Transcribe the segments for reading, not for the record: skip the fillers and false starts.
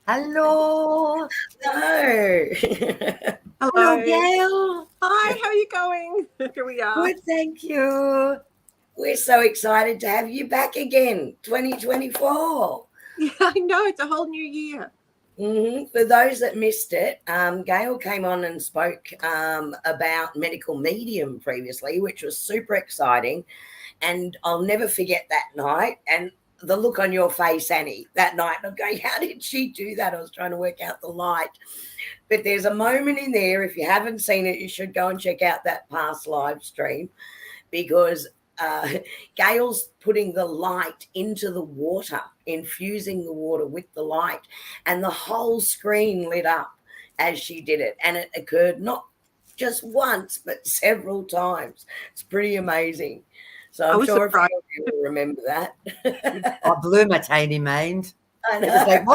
Hello. Hello. Hello, Gayle. Hi, how are you going? Here we are. Good, thank you. We're so excited to have you back again, 2024. Yeah, I know. It's a whole new year. For those that missed it, Gayle came on and spoke about medical medium previously, which was super exciting. And I'll never forget that night. And the look on your face, Annie, that night, I'm going, how did she do that? I was trying to work out the light. But there's a moment in there, if you haven't seen it, you should go and check out that past live stream, because Gayle's putting the light into the water, infusing the water with the light, and the whole screen lit up as she did it. And it occurred not just once, but several times. It's pretty amazing. So I'm sure if you will remember that. I blew my tiny mind. I know. It was like,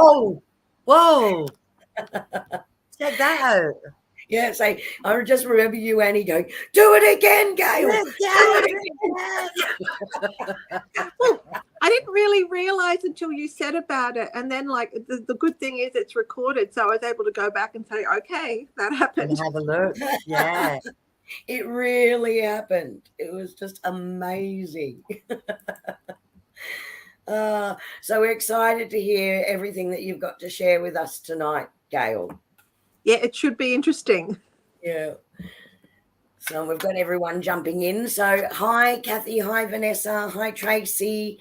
whoa. Check that out. Yeah, so I just remember you, Annie, going, do it again, Gayle. Well, I didn't really realize until you said about it. And then, like, the good thing is it's recorded. So I was able to go back and say, okay, that happened. And have a look. Yeah. It really happened. It was just amazing. So we're excited to hear everything that you've got to share with us tonight, Gayle. Yeah, it should be interesting. Yeah. So we've got everyone jumping in. So hi, Kathy. Hi, Vanessa. Hi, Tracy.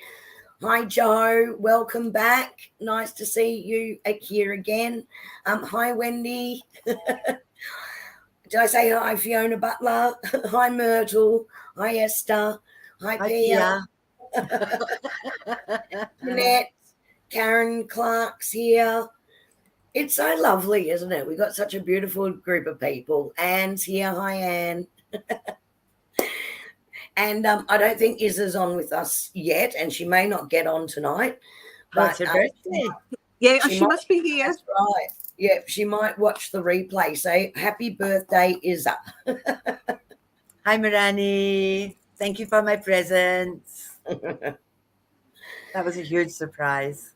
Hi, Joe. Welcome back. Nice to see you here again. Hi, Wendy. Did I say hi, Fiona Butler? Hi, Myrtle. Hi, Esther. Hi, Pia. Jeanette. Karen Clark's here. It's so lovely, isn't it? We've got such a beautiful group of people. Anne's here. Hi, Anne. And I don't think Izza's on with us yet, and she may not get on tonight. But her birthday. Yeah, she must be here. That's right. Yeah, she might watch the replay. So happy birthday, Izza. Hi, Mirani. Thank you for my presents. That was a huge surprise.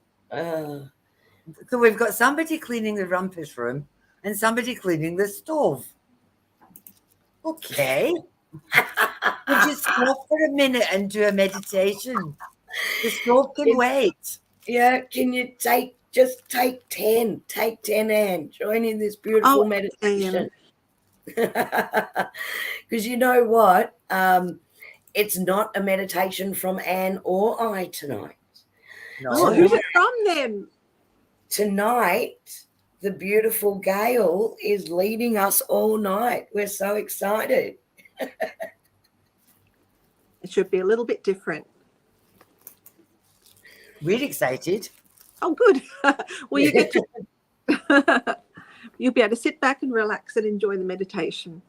So we've got somebody cleaning the rumpus room and somebody cleaning the stove. Okay. Would you stop for a minute and do a meditation? The stove can wait. Yeah, can you take 10? Take 10, Anne. Join in this beautiful meditation. Because you know what? It's not a meditation from Anne or I tonight. No. Oh, who's it from then? Tonight, the beautiful Gayle is leading us all night. We're so excited. It should be a little bit different. We're excited. Oh, good. Well, you get to you'll be able to sit back and relax and enjoy the meditation.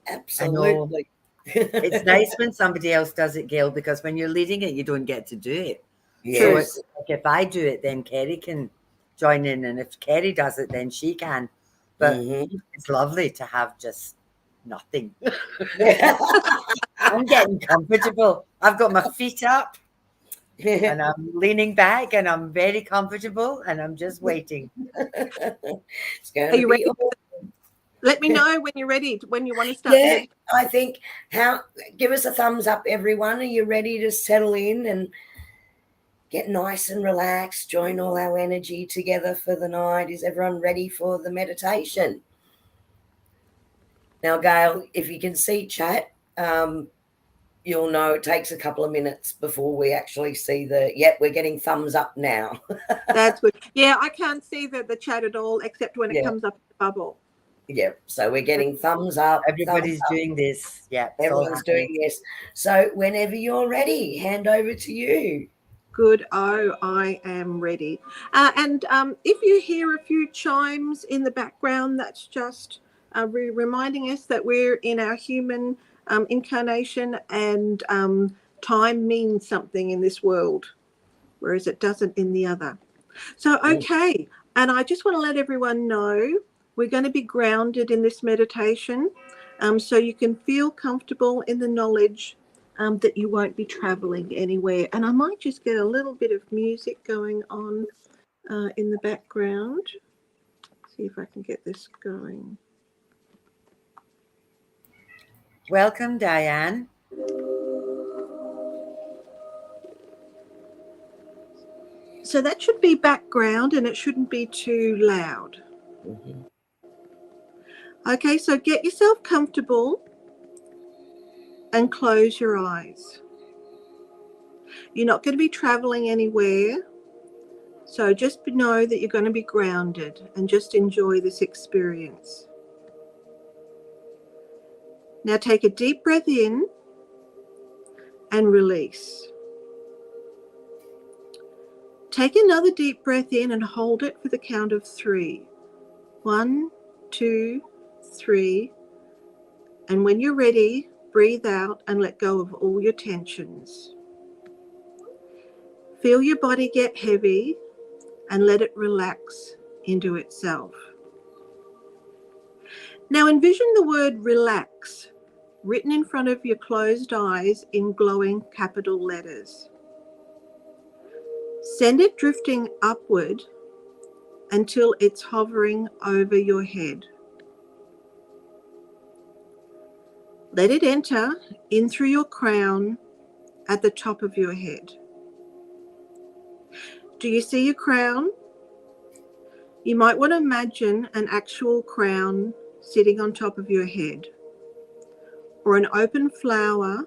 Absolutely. It's nice when somebody else does it, Gayle, because when you're leading it, you don't get to do it. Yes. So like if I do it, then Kerrie can join in, and if Kerrie does it, then she can. But it's lovely to have just nothing. I'm getting comfortable. I've got my feet up and I'm leaning back and I'm very comfortable and I'm just waiting. It's going Are you to ready? be Let me know when you're ready, when you want to start. Yeah, I think give us a thumbs up, everyone. Are you ready to settle in and get nice and relaxed? Join all our energy together for the night. Is everyone ready for the meditation? Now, Gayle, if you can see chat, you'll know it takes a couple of minutes before we actually see we're getting thumbs up now. That's good. Yeah, I can't see the chat at all except when it comes up in the bubble. Yeah, so we're getting thumbs up. Everybody's doing this. Yeah, everyone's doing this. So whenever you're ready, hand over to you. Good. Oh, I am ready. And if you hear a few chimes in the background, that's just reminding us that we're in our human incarnation, and time means something in this world, whereas it doesn't in the other. So, okay. And I just want to let everyone know we're going to be grounded in this meditation, so you can feel comfortable in the knowledge that you won't be traveling anywhere. And I might just get a little bit of music going on in the background. See if I can get this going. Welcome, Diane. So that should be background and it shouldn't be too loud. Okay, so get yourself comfortable and close your eyes. You're not going to be traveling anywhere, so just know that you're going to be grounded and just enjoy this experience. Now take a deep breath in and release. Take another deep breath in and hold it for the count of 3. 1, 2, 3. And when you're ready, breathe out and let go of all your tensions. Feel your body get heavy and let it relax into itself. Now envision the word relax written in front of your closed eyes in glowing capital letters. Send it drifting upward until it's hovering over your head. Let it enter in through your crown at the top of your head. Do you see your crown? You might want to imagine an actual crown sitting on top of your head, or an open flower,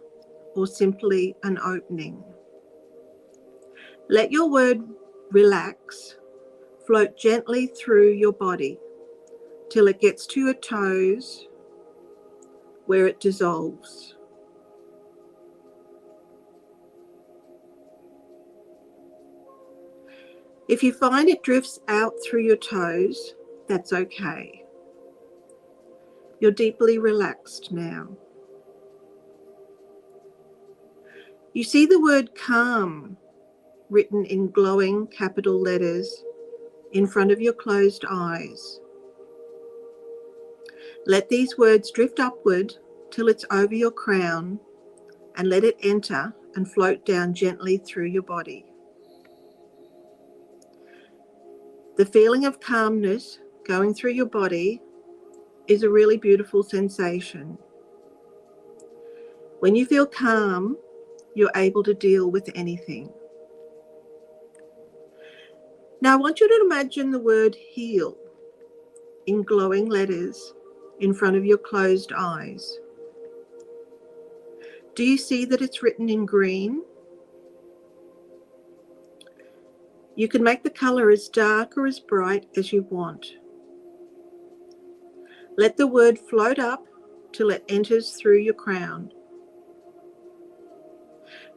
or simply an opening. Let your word relax float gently through your body till it gets to your toes, where it dissolves. If you find it drifts out through your toes, that's okay. You're deeply relaxed now. You see the word calm written in glowing capital letters in front of your closed eyes. Let these words drift upward till it's over your crown, and let it enter and float down gently through your body. The feeling of calmness going through your body is a really beautiful sensation. When you feel calm, you're able to deal with anything. Now I want you to imagine the word heal in glowing letters in front of your closed eyes. Do you see that it's written in green? You can make the colour as dark or as bright as you want. Let the word float up till it enters through your crown.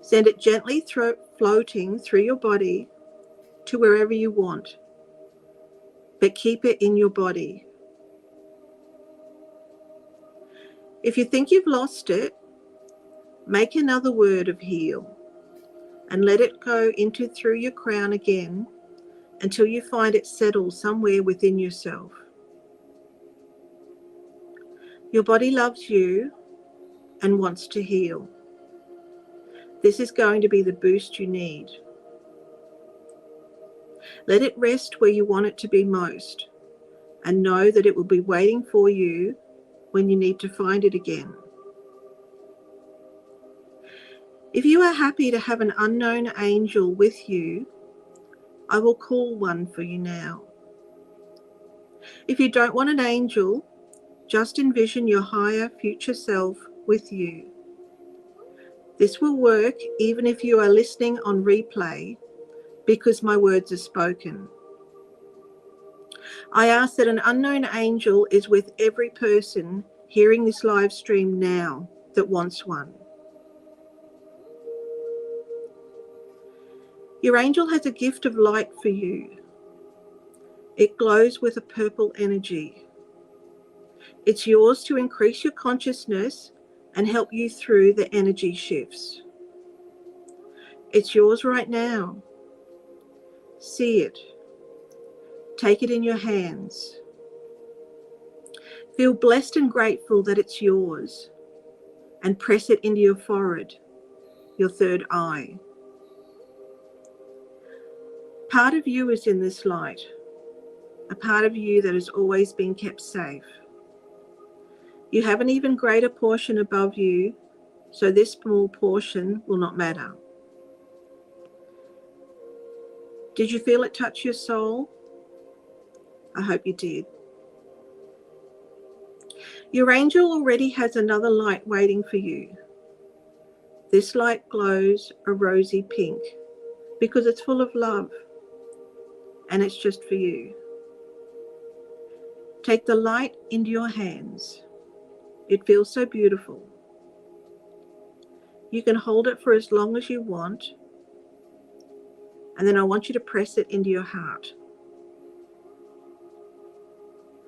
Send it gently floating through your body to wherever you want, but keep it in your body. If you think you've lost it, make another word of heal and let it go into through your crown again until you find it settle somewhere within yourself. Your body loves you and wants to heal. This is going to be the boost you need. Let it rest where you want it to be most, and know that it will be waiting for you when you need to find it again. If you are happy to have an unknown angel with you, I will call one for you now. If you don't want an angel, just envision your higher future self with you. This will work even if you are listening on replay, because my words are spoken. I ask that an unknown angel is with every person hearing this live stream now that wants one. Your angel has a gift of light for you. It glows with a purple energy. It's yours to increase your consciousness and help you through the energy shifts. It's yours right now. See it. Take it in your hands. Feel blessed and grateful that it's yours, and press it into your forehead, your third eye. Part of you is in this light, a part of you that has always been kept safe. You have an even greater portion above you, so this small portion will not matter. Did you feel it touch your soul? I hope you did. Your angel already has another light waiting for you. This light glows a rosy pink because it's full of love, and it's just for you. Take the light into your hands. It feels so beautiful. You can hold it for as long as you want, and then I want you to press it into your heart.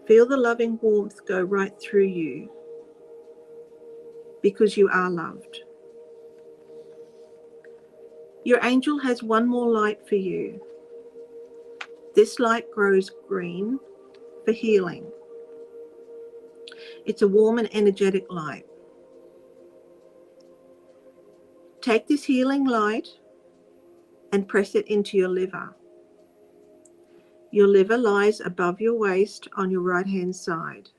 Feel the loving warmth go right through you, because you are loved. Your angel has one more light for you. This light grows green for healing. It's a warm and energetic light. Take this healing light and press it into your liver. Your liver lies above your waist on your right-hand side.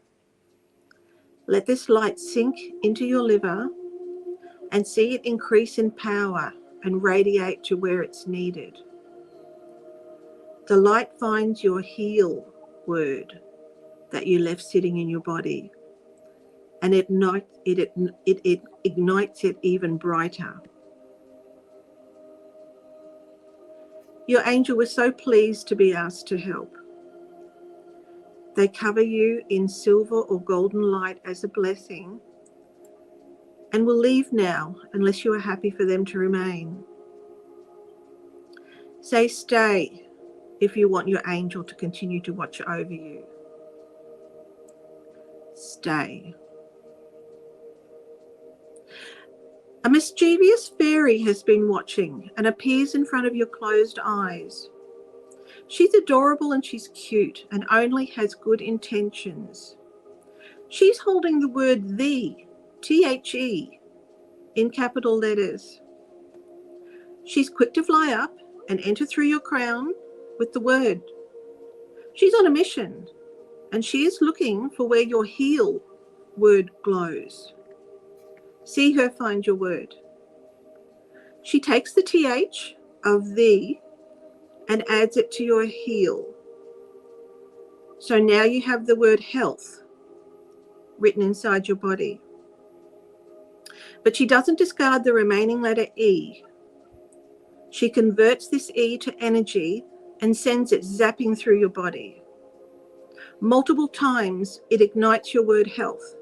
Let this light sink into your liver and see it increase in power and radiate to where it's needed. The light finds your heal word that you left sitting in your body, and it ignites it even brighter. Your angel was so pleased to be asked to help. They cover you in silver or golden light as a blessing, and will leave now unless you are happy for them to remain. Say stay if you want your angel to continue to watch over you. Stay. A mischievous fairy has been watching and appears in front of your closed eyes. She's adorable and she's cute and only has good intentions. She's holding the word "the," T-H-E, in capital letters. She's quick to fly up and enter through your crown with the word. She's on a mission, and she is looking for where your heal word glows. See her find your word. She takes the TH of thee and adds it to your heal. So now you have the word health written inside your body. But she doesn't discard the remaining letter E. She converts this E to energy and sends it zapping through your body. Multiple times it ignites your word health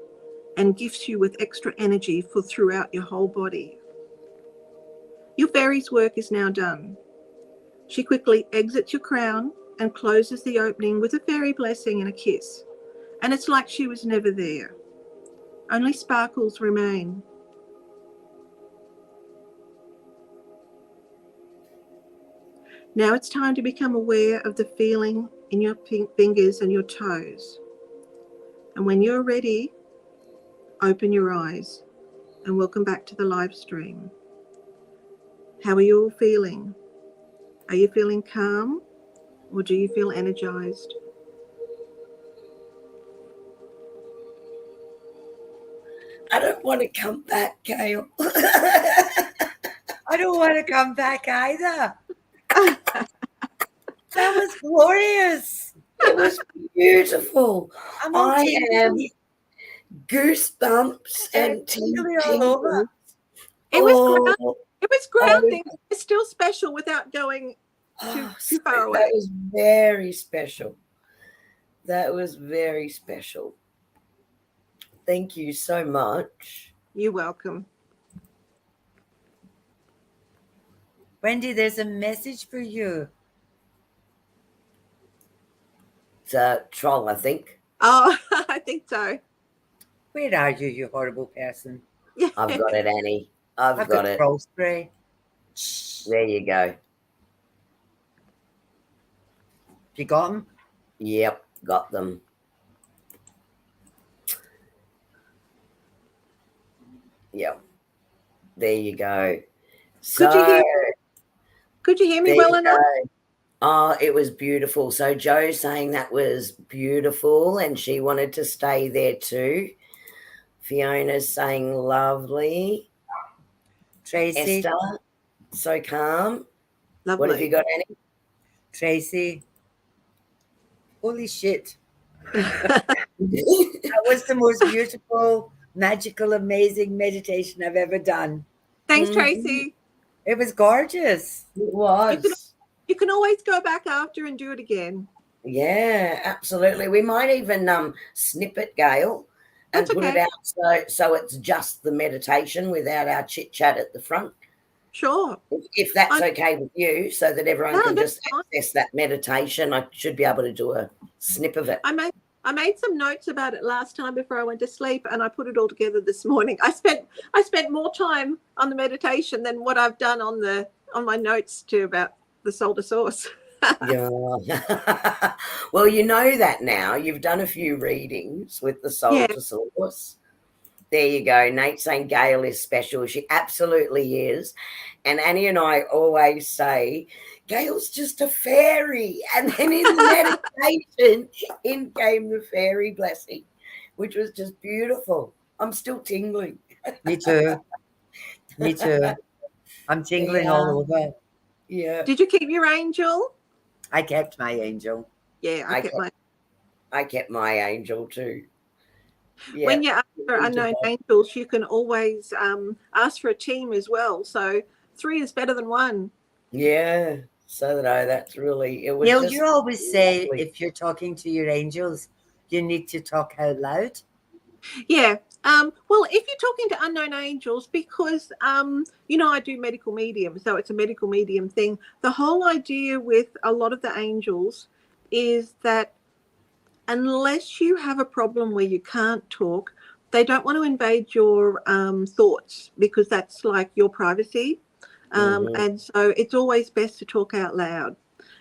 and gifts you with extra energy for throughout your whole body. Your fairy's work is now done. She quickly exits your crown and closes the opening with a fairy blessing and a kiss. And it's like she was never there. Only sparkles remain. Now it's time to become aware of the feeling in your fingers and your toes. And when you're ready, open your eyes and welcome back to the live stream. How are you all feeling? Are you feeling calm or do you feel energized? I don't want to come back, Gayle. I don't want to come back either. That was glorious. It was beautiful. I am goosebumps and tingly all over. It was grounding. It's still special without going too far away. That was very special. That was very special. Thank you so much. You're welcome. Wendy, there's a message for you. It's a troll, I think. Oh, I think so. Where are you, you horrible person? I've got it, Annie. I've got it. Troll spray. There you go. You got them? Yep, got them. Yep. There you go. Could you hear me well enough? Oh, it was beautiful. So Joe's saying that was beautiful and she wanted to stay there too. Fiona's saying lovely. Tracy. Esther, so calm. Lovely. What have you got, Annie? Tracy. Holy shit. That was the most beautiful, magical, amazing meditation I've ever done. Thanks, Tracy. It was gorgeous. It was. You can always go back after and do it again. Yeah, absolutely. We might even snip it, Gayle, and put it out so it's just the meditation without our chit-chat at the front. Sure. If that's okay with you, so that everyone can just access that meditation. I should be able to do a snip of it. I made some notes about it last time before I went to sleep, and I put it all together this morning. I spent more time on the meditation than what I've done on my notes about the soul to source. Yeah. Well, you know that now. You've done a few readings with the soul to source. There you go. Nate saying Gayle is special. She absolutely is. And Annie and I always say, Gayle's just a fairy. And then in the meditation, in came the fairy blessing, which was just beautiful. I'm still tingling. Me too. Me too. I'm tingling all over. Yeah. Did you keep your angel? I kept my angel. Yeah, I kept my angel too. Yeah. When you're after unknown angels, you can always ask for a team as well. So 3 is better than 1. Yeah. So that's really it was. Neil, you always say if you're talking to your angels, you need to talk out loud. Yeah. Well, if you're talking to unknown angels, because I do medical medium, so it's a medical medium thing. The whole idea with a lot of the angels is that unless you have a problem where you can't talk, they don't want to invade your thoughts, because that's like your privacy. And so it's always best to talk out loud.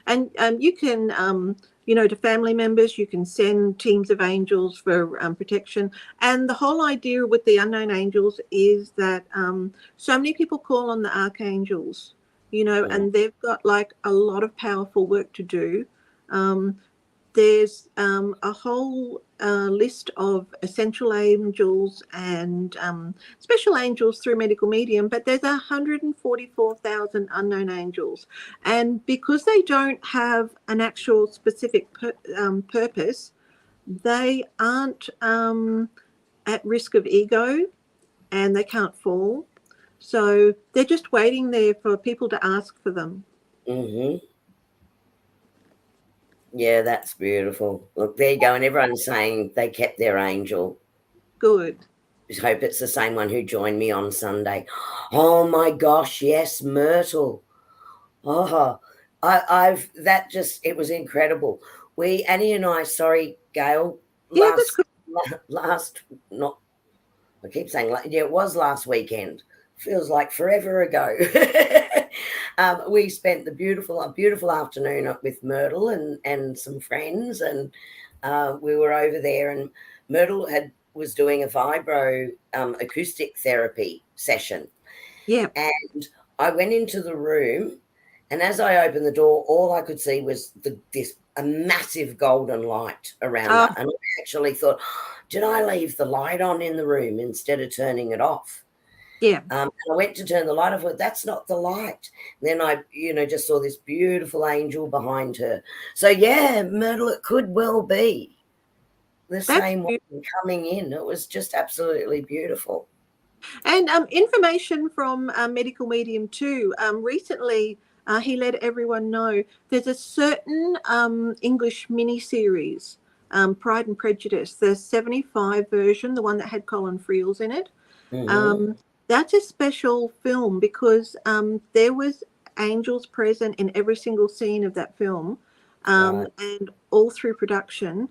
And you can, to family members, you can send teams of angels for protection. And the whole idea with the unknown angels is that so many people call on the archangels, and they've got like a lot of powerful work to do. there's a whole list of essential angels and special angels through medical medium, but there's 144,000 unknown angels. And because they don't have an actual specific purpose, they aren't at risk of ego, and they can't fall. So they're just waiting there for people to ask for them. Mm-hmm. Yeah, that's beautiful. Look, there you go. And everyone's saying they kept their angel. Good. I hope it's the same one who joined me on Sunday. Oh my gosh, yes, Myrtle. Oh, it was incredible. Annie and I, sorry, Gayle, Yeah, that's good. I keep saying, it was last weekend. Feels like forever ago. We spent a beautiful afternoon with Myrtle and some friends, and we were over there, and Myrtle was doing a vibroacoustic therapy session. Yeah. And I went into the room, and as I opened the door, all I could see was a massive golden light around that. And I actually thought, did I leave the light on in the room instead of turning it off? Yeah. And I went to turn the light off. That's not the light. And then I, just saw this beautiful angel behind her. So yeah, Myrtle, it could well be the same one coming in. It was just absolutely beautiful. And information from Medical Medium too. Recently, he let everyone know there's a certain English mini-series, Pride and Prejudice, the 75 version, the one that had Colin Friels in it. Mm-hmm. That's a special film because there was angels present in every single scene of that film, and all through production.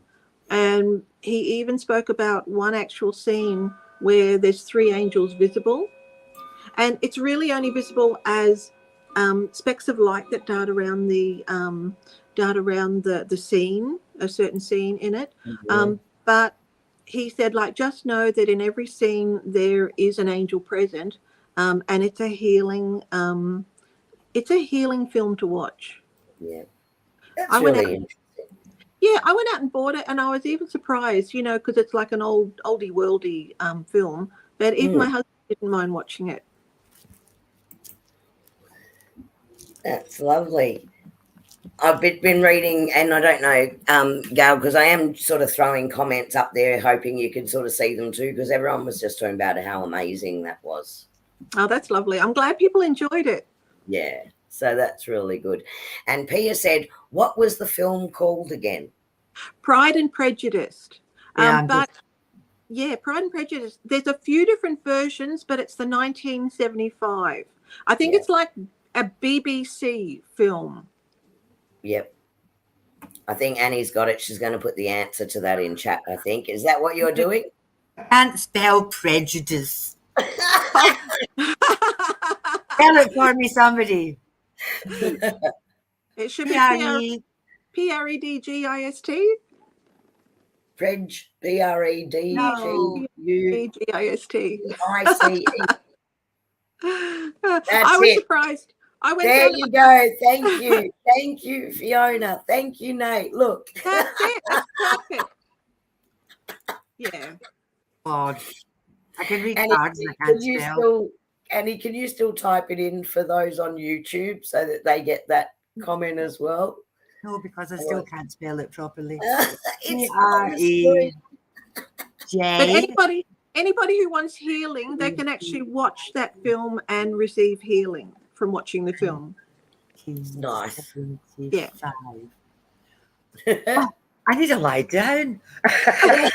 And he even spoke about one actual scene where there's 3 angels visible, and it's really only visible as specks of light that dart around the scene, a certain scene in it. Mm-hmm. But he said, just know that in every scene there is an angel present, and it's a healing film to watch. Yeah, that's really interesting. Yeah, I went out and bought it, and I was even surprised, because it's like an oldie worldy film. But even my husband didn't mind watching it. That's lovely. I've been reading, and I don't know, Gayle, because I am sort of throwing comments up there, hoping you can sort of see them too, because everyone was just talking about how amazing that was. Oh, that's lovely. I'm glad people enjoyed it. Yeah, so that's really good. And Pia said, what was the film called again? Pride and Prejudice. Yeah, Pride and Prejudice. There's a few different versions, but it's the 1975. I think it's like a BBC film. Yep. I think Annie's got it. She's going to put the answer to that in chat, I think. Is that what you're doing? Can't spell prejudice. Spell it for me, somebody. It should be Predgist. I was surprised. There you go. Thank you, Fiona. Thank you, Nate. Look. That's it. That's perfect. Yeah. God. I can read cards and I can't spell. Annie, can you still type it in for those on YouTube so that they get that comment as well? No, because I still can't spell it properly. It's But anybody who wants healing, they can actually watch that film and receive healing from watching the film. Nice. Yeah. Oh, I need to lie down. I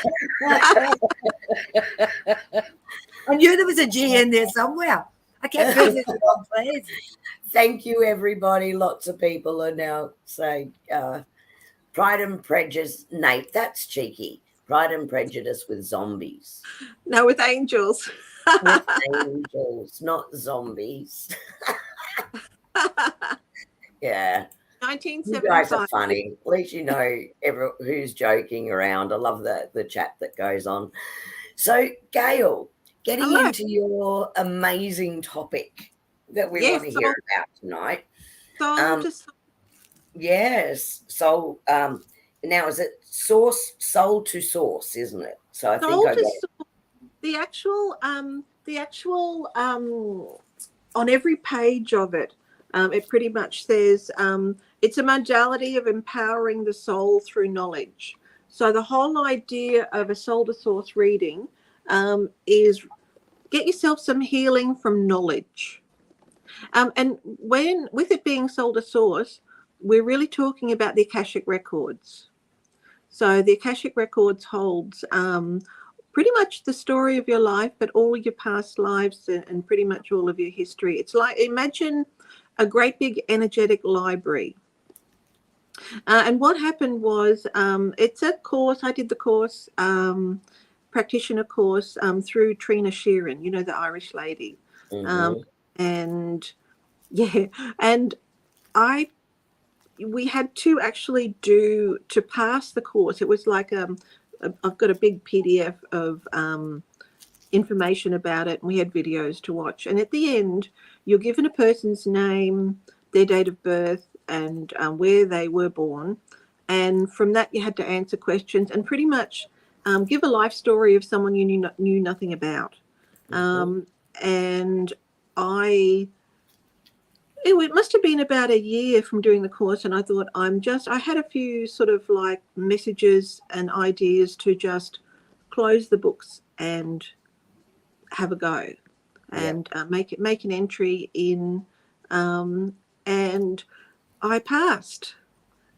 knew there was a G in there somewhere. I kept putting it in the wrong place. Thank you, everybody. Lots of people are now saying Pride and Prejudice. Nate, that's cheeky. Pride and Prejudice with zombies. No, with angels. With angels, not zombies. Yeah. 1975. You guys are funny. At least you know who's joking around. I love the chat that goes on. So, Gayle, getting into your amazing topic that we want to hear about tonight. Soul to soul. Yes. So, Now, is it soul to source, isn't it? So I think Soul I to got soul. The actual on every page of it, it pretty much says it's a modality of empowering the soul through knowledge. So the whole idea of a soul to source reading is get yourself some healing from knowledge. And when with it being soul to source, we're really talking about the Akashic records. So the Akashic records holds pretty much the story of your life, but all of your past lives and pretty much all of your history. It's like, imagine a great big energetic library. And what happened was, it's a course, I did the course, practitioner course through Trina Sheeran, you know, the Irish lady. And yeah, and we had to actually do to pass the course. It was like I've got a big PDF of information about it, and we had videos to watch. And at the end, you're given a person's name, their date of birth, and where they were born. And from that, you had to answer questions and pretty much give a life story of someone you knew nothing about. And it must have been about a year from doing the course, and I thought I had a few sort of like messages and ideas to just close the books and have a go and make an entry in, and I passed.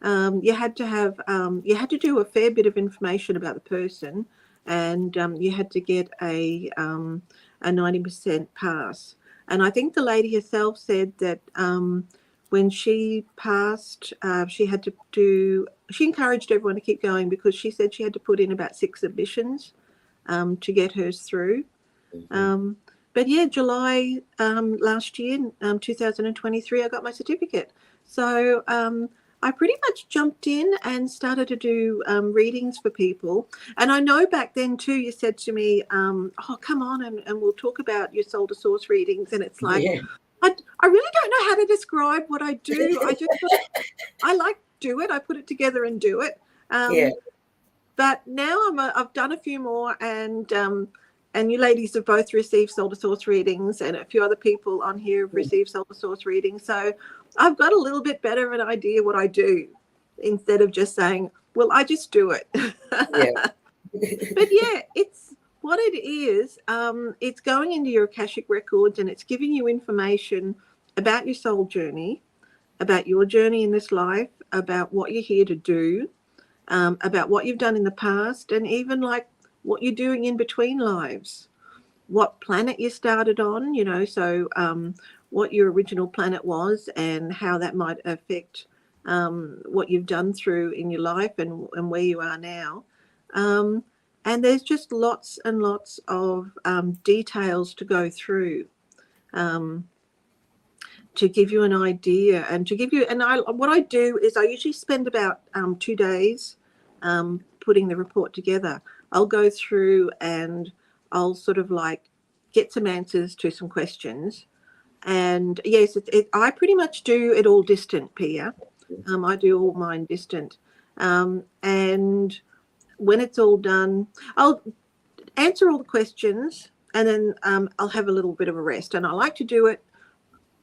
You had to do a fair bit of information about the person, and you had to get a 90% pass. And I think the lady herself said that when she passed, she encouraged everyone to keep going, because she said she had to put in about 6 submissions to get hers through. But yeah, July last year, 2023, I got my certificate. So I pretty much jumped in and started to do readings for people. And I know back then too, you said to me, oh, come on and we'll talk about your soul to source readings. And it's like, I really don't know how to describe what I do. I like do it. I put it together and do it. But now I've done a few more, and you ladies have both received soul to source readings, and a few other people on here have received soul to source readings. So I've got a little bit better of an idea what I do, instead of just saying, well, I just do it. But yeah, it's what it is. It's going into your Akashic records, and it's giving you information about your soul journey, about your journey in this life, about what you're here to do, about what you've done in the past, and even like what you're doing in between lives, what planet you started on, you know, so what your original planet was and how that might affect what you've done through in your life and where you are now. And there's just lots and lots of details to go through to give you an idea and to give you, and what I do is I usually spend about 2 days putting the report together. I'll go through and I'll sort of like get some answers to some questions. And yes, I pretty much do it all distant, Pia. I do all mine distant. And when it's all done, I'll answer all the questions, and then I'll have a little bit of a rest. And I like to do it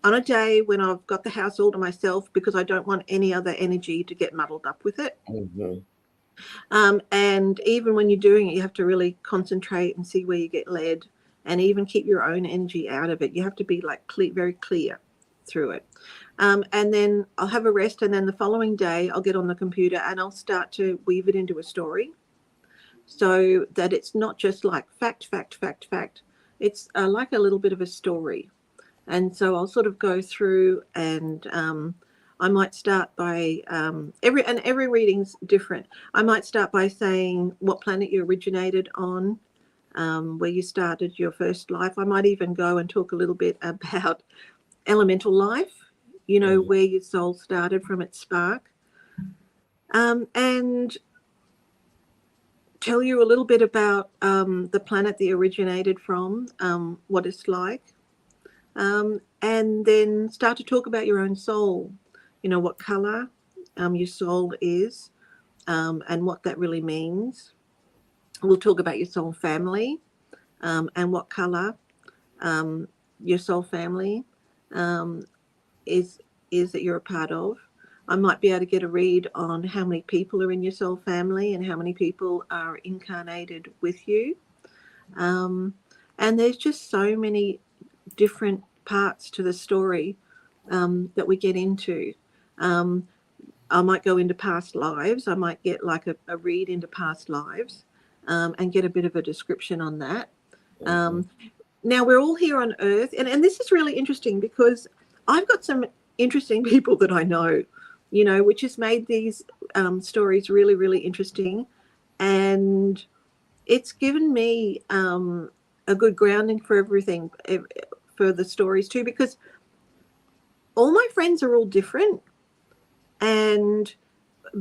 on a day when I've got the house all to myself, because I don't want any other energy to get muddled up with it. And even when you're doing it, you have to really concentrate and see where you get led, and even keep your own energy out of it. You have to be like very clear through it. And then I'll have a rest, and then the following day I'll get on the computer and I'll start to weave it into a story, so that it's not just like fact. It's like a little bit of a story. And so I'll sort of go through, and I might start by every reading's different. I might start by saying what planet you originated on, where you started your first life. I might even go and talk a little bit about elemental life, you know, where your soul started from its spark, and tell you a little bit about the planet that you originated from, what it's like, and then start to talk about your own soul, you know, what color your soul is, and what that really means. We'll talk about your soul family and what colour your soul family is that you're a part of. I might be able to get a read on how many people are in your soul family and how many people are incarnated with you. And there's just so many different parts to the story that we get into. I might go into past lives. I might get like a read into past lives and get a bit of a description on that. Now, we're all here on Earth, and this is really interesting because I've got some interesting people that I know, which has made these stories really, really interesting. And it's given me a good grounding for everything, for the stories too, because all my friends are all different. And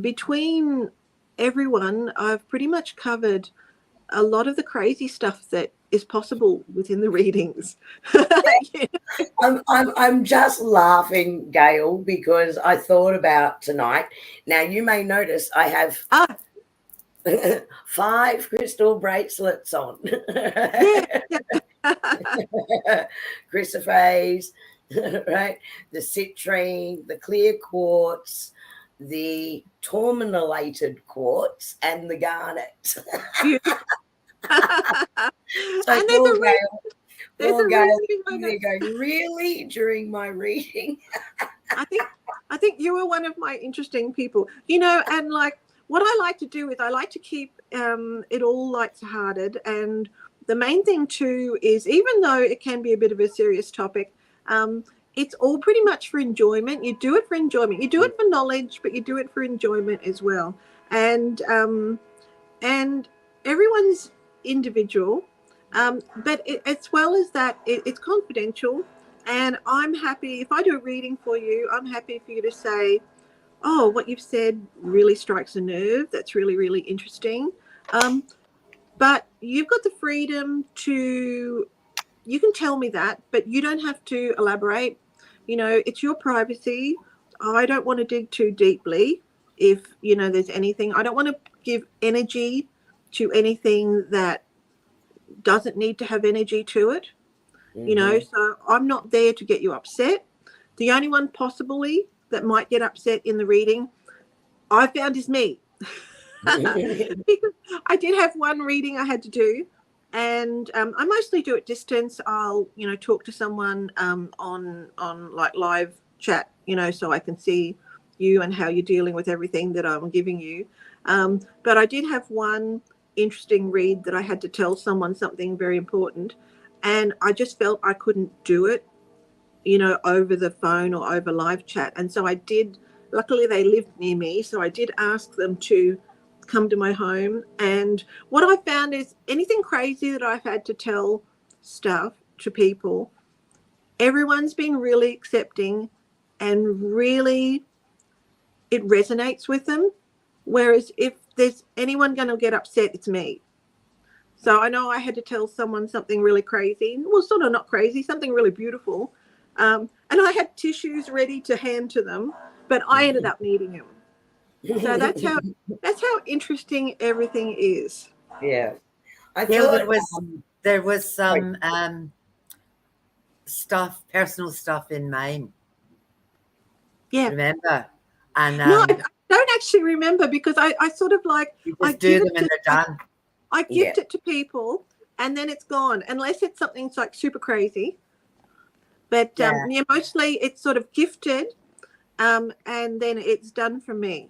between everyone, I've pretty much covered a lot of the crazy stuff that is possible within the readings. I'm just laughing, Gayle, because I thought about tonight. Now, you may notice I have 5 crystal bracelets on. Chrysoprase, right? The citrine, the clear quartz, the tourmalinated quartz, and the garnet. So and poor Gayle, they're going, really, during my reading? I think you were one of my interesting people, and like what I like to do is I like to keep it all light-hearted. And the main thing too is, even though it can be a bit of a serious topic, it's all pretty much for enjoyment. You do it for enjoyment. You do it for knowledge, but you do it for enjoyment as well. And everyone's individual, but as well as that, it's confidential. And I'm happy if I do a reading for you. I'm happy for you to say, "Oh, what you've said really strikes a nerve. That's really, really interesting." But you've got the freedom to. You can tell me that, but you don't have to elaborate. It's your privacy. I don't want to dig too deeply if, there's anything. I don't want to give energy to anything that doesn't need to have energy to it. So I'm not there to get you upset. The only one possibly that might get upset in the reading I found is me. Because I did have one reading I had to do. And I mostly do it distance. I'll, talk to someone on like live chat, so I can see you and how you're dealing with everything that I'm giving you. But I did have one interesting read that I had to tell someone something very important. And I just felt I couldn't do it, over the phone or over live chat. And so I did, luckily they lived near me. So I did ask them to come to my home. And what I found is anything crazy that I've had to tell stuff to people, everyone's been really accepting and really it resonates with them. Whereas if there's anyone going to get upset, it's me. So I know I had to tell someone something really crazy. Well, sort of not crazy, something really beautiful. And I had tissues ready to hand to them, but I ended up needing them. So that's how interesting everything is. Yeah. I thought there was some personal stuff in mine. Yeah. Remember? And no, I don't actually remember because I sort of like I do them and they're done. I gift it to people and then it's gone, unless it's something like super crazy. But mostly it's sort of gifted, and then it's done for me.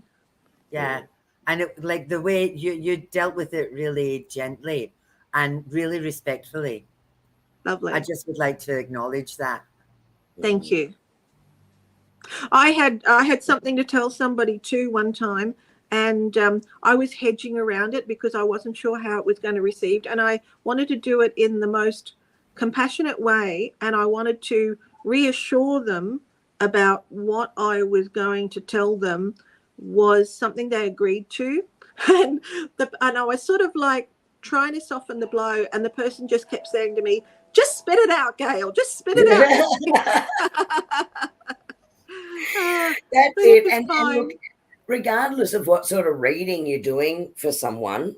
Yeah, and like the way you dealt with it really gently and really respectfully. Lovely. I just would like to acknowledge that. Thank you. I had something to tell somebody too one time, and I was hedging around it because I wasn't sure how it was going to be received, and I wanted to do it in the most compassionate way, and I wanted to reassure them about what I was going to tell them was something they agreed to, and I was sort of like trying to soften the blow, and the person just kept saying to me, "Just spit it out, Gayle, just spit it out." That's it. And look, regardless of what sort of reading you're doing for someone,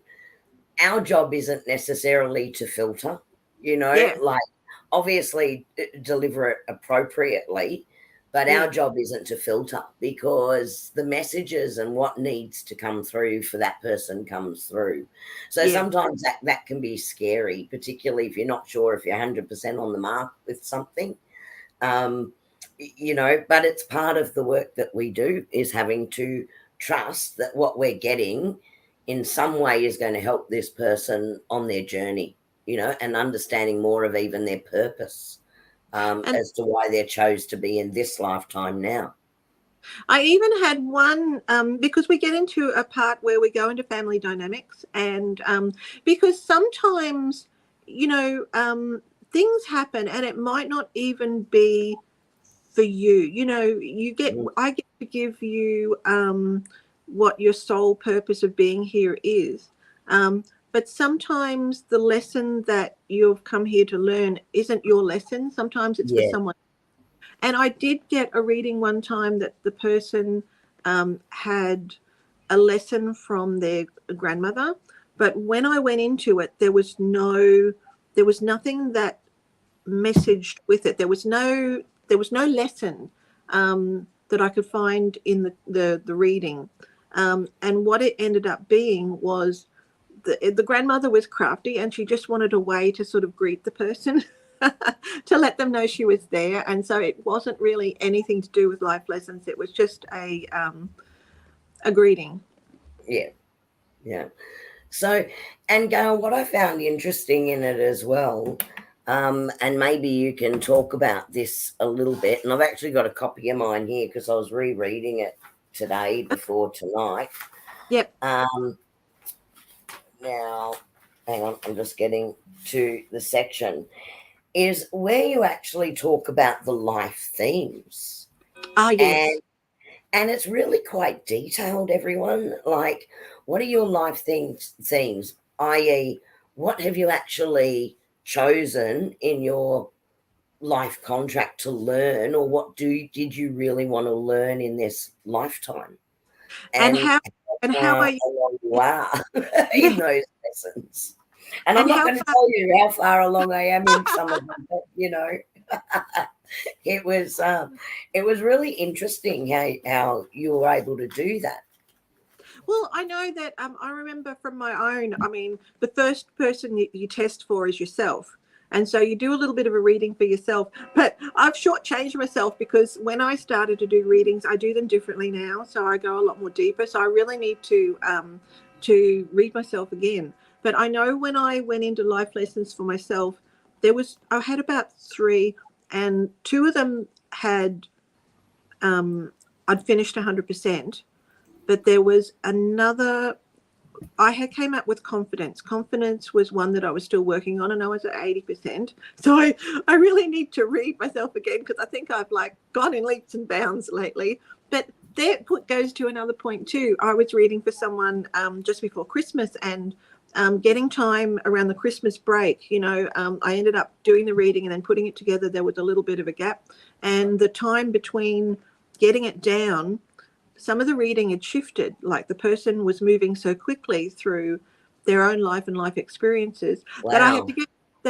our job isn't necessarily to filter, Yeah. like obviously deliver it appropriately, but Yeah. our job isn't to filter, because the messages and what needs to come through for that person comes through. So Yeah. sometimes that can be scary, particularly if you're not sure if you're 100% on the mark with something. But it's part of the work that we do, is having to trust that what we're getting in some way is going to help this person on their journey, and understanding more of even their purpose, as to why they chose to be in this lifetime now. I even had one, because we get into a part where we go into family dynamics, and because sometimes, things happen and it might not even be for you. I get to give you what your sole purpose of being here is. But sometimes the lesson that you've come here to learn isn't your lesson. Sometimes it's for someone. And I did get a reading one time that the person had a lesson from their grandmother, but when I went into it, there was nothing that messaged with it. There was no lesson that I could find in the reading, and what it ended up being was the grandmother was crafty, and she just wanted a way to sort of greet the person. To let them know she was there, and so it wasn't really anything to do with life lessons. It was just a greeting. Yeah. So, and Gayle, what I found interesting in it as well, and maybe you can talk about this a little bit, and I've actually got a copy of mine here because I was rereading it today before tonight. Yep. Now, hang on, I'm just getting to the section, is where you actually talk about the life themes. Yes. And it's really quite detailed, everyone. Like, what are your life themes, i.e., what have you actually chosen in your life contract to learn, or what did you really want to learn in this lifetime? And how are you? Along you are in those lessons. And I'm not going to tell you how far along I am in some of them, but it was really interesting how you were able to do that. Well, I know that I remember from my own. I mean, the first person you test for is yourself, and so you do a little bit of a reading for yourself. But I've shortchanged myself, because when I started to do readings, I do them differently now. So I go a lot more deeper. So I really need to read myself again. But I know when I went into life lessons for myself, I had about 3, and 2 of them had I'd finished 100%, but there was another. I had came up with confidence. Confidence was one that I was still working on, and I was at 80%. So I really need to read myself again, because I think I've gone in leaps and bounds lately. But that goes to another point too. I was reading for someone just before Christmas, and getting time around the Christmas break. I ended up doing the reading and then putting it together. There was a little bit of a gap, and the time between getting it down, some of the reading had shifted. Like, the person was moving so quickly through their own life and life experiences that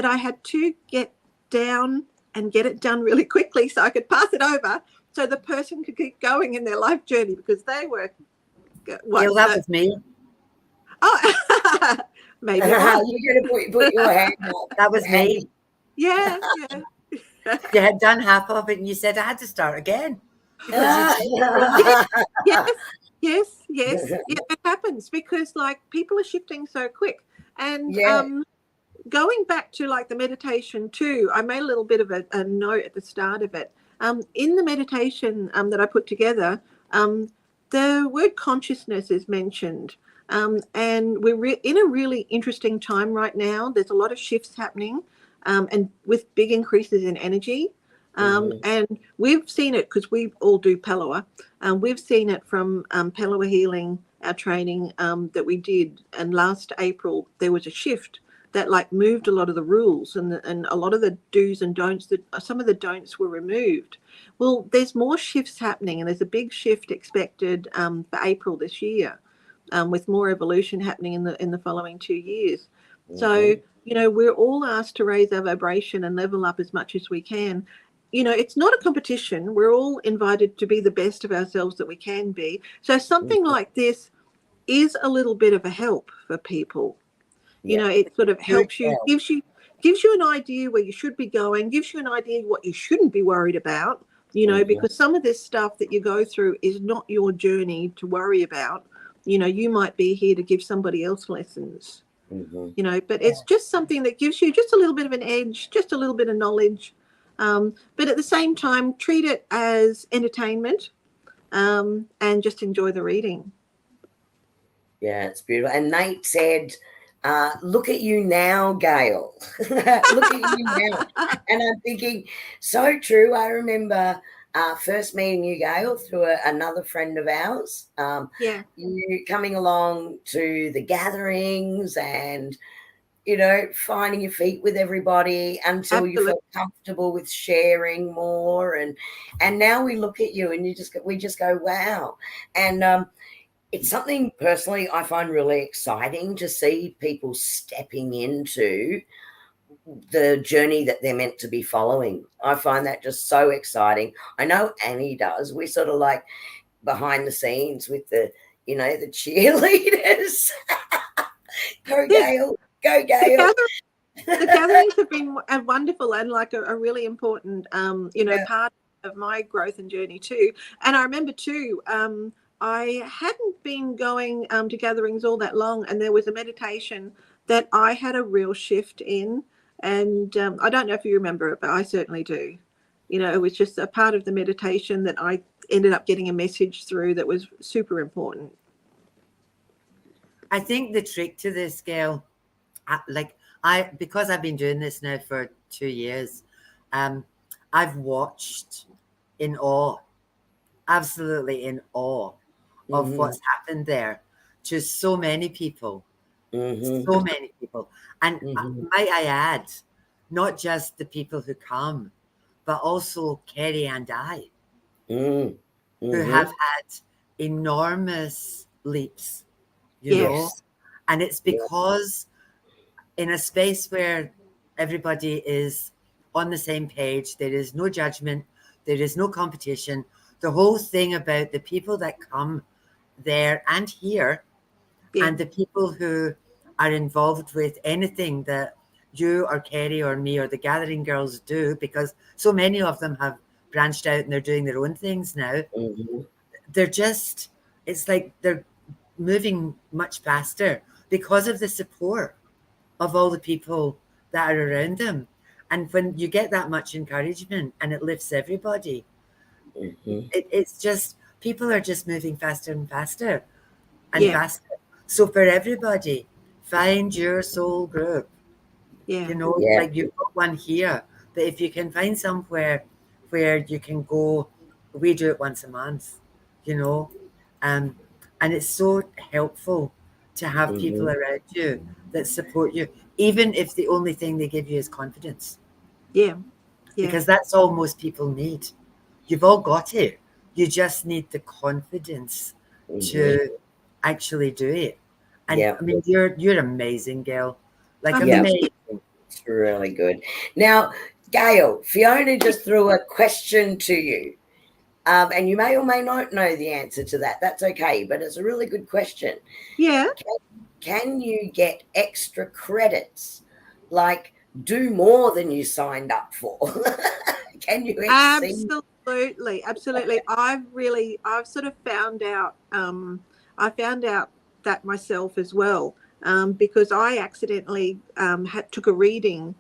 I had to get down and get it done really quickly so I could pass it over, so the person could keep going in their life journey, because they were. That was me. Oh, maybe You're going to put your hand up. That was me. Yeah. You had done half of it, and you said I had to start again. Yes. It happens, because people are shifting so quick. And going back to the meditation too, I made a little bit of a note at the start of it. In the meditation that I put together, the word consciousness is mentioned. And we're in a really interesting time right now. There's a lot of shifts happening, and with big increases in energy. And we've seen it because we all do Pellowah. We've seen it from Pellowah healing, our training that we did. And last April, there was a shift that like moved a lot of the rules and a lot of the do's and don'ts, that some of the don'ts were removed. Well, there's more shifts happening, and there's a big shift expected for April this year, with more evolution happening in the following 2 years. So, we're all asked to raise our vibration and level up as much as we can. It's not a competition. We're all invited to be the best of ourselves that we can be. So something like this is a little bit of a help for people. It sort of helps you, gives you an idea where you should be going, gives you an idea what you shouldn't be worried about, because some of this stuff that you go through is not your journey to worry about. You might be here to give somebody else lessons, but it's just something that gives you just a little bit of an edge, just a little bit of knowledge. But at the same time, treat it as entertainment, and just enjoy the reading. Yeah, it's beautiful. And Nate said, look at you now, Gayle. Look at you now. And I'm thinking, so true. I remember first meeting you, Gayle, through another friend of ours. You coming along to the gatherings and, finding your feet with everybody until you felt comfortable with sharing more. And now we look at you and we just go, wow. And it's something personally I find really exciting to see people stepping into the journey that they're meant to be following. I find that just so exciting. I know Annie does. We're sort of like behind the scenes with the cheerleaders. Go Gayle, go Gayle. The gatherings have been wonderful and like a really important, part of my growth and journey too. And I remember too, I hadn't been going to gatherings all that long, and there was a meditation that I had a real shift in. And I don't know if you remember it, but I certainly do. It was just a part of the meditation that I ended up getting a message through that was super important. I think the trick to this, Gayle, because I've been doing this now for 2 years, I've watched in awe, absolutely in awe of what's happened there to so many people, so many people. And might I add, not just the people who come, but also Kerrie and I, who have had enormous leaps, you know, and it's because in a space where everybody is on the same page, there is no judgment, there is no competition. The whole thing about the people that come there and here, and the people who are involved with anything that you or Kerrie or me or the Gathering Girls do, because so many of them have branched out and they're doing their own things now. They're just, it's like they're moving much faster because of the support of all the people that are around them. And when you get that much encouragement and it lifts everybody, it's just, people are just moving faster and faster and faster. So for everybody, find your soul group. You know, like you've got one here, but if you can find somewhere where you can go, we do it once a month, you know, and it's so helpful to have people around you that support you, even if the only thing they give you is confidence. Because that's all most people need. You've all got it. You just need the confidence to actually do it. And I mean, you're amazing, Gayle. Like amazing. It's really good. Now, Gayle, Fiona just threw a question to you. And you may or may not know the answer to that. That's okay, but it's a really good question. Can you get extra credits? Like, do more than you signed up for? Can you exceed? Absolutely. I've sort of found out, I found out that myself as well, because I accidentally took a reading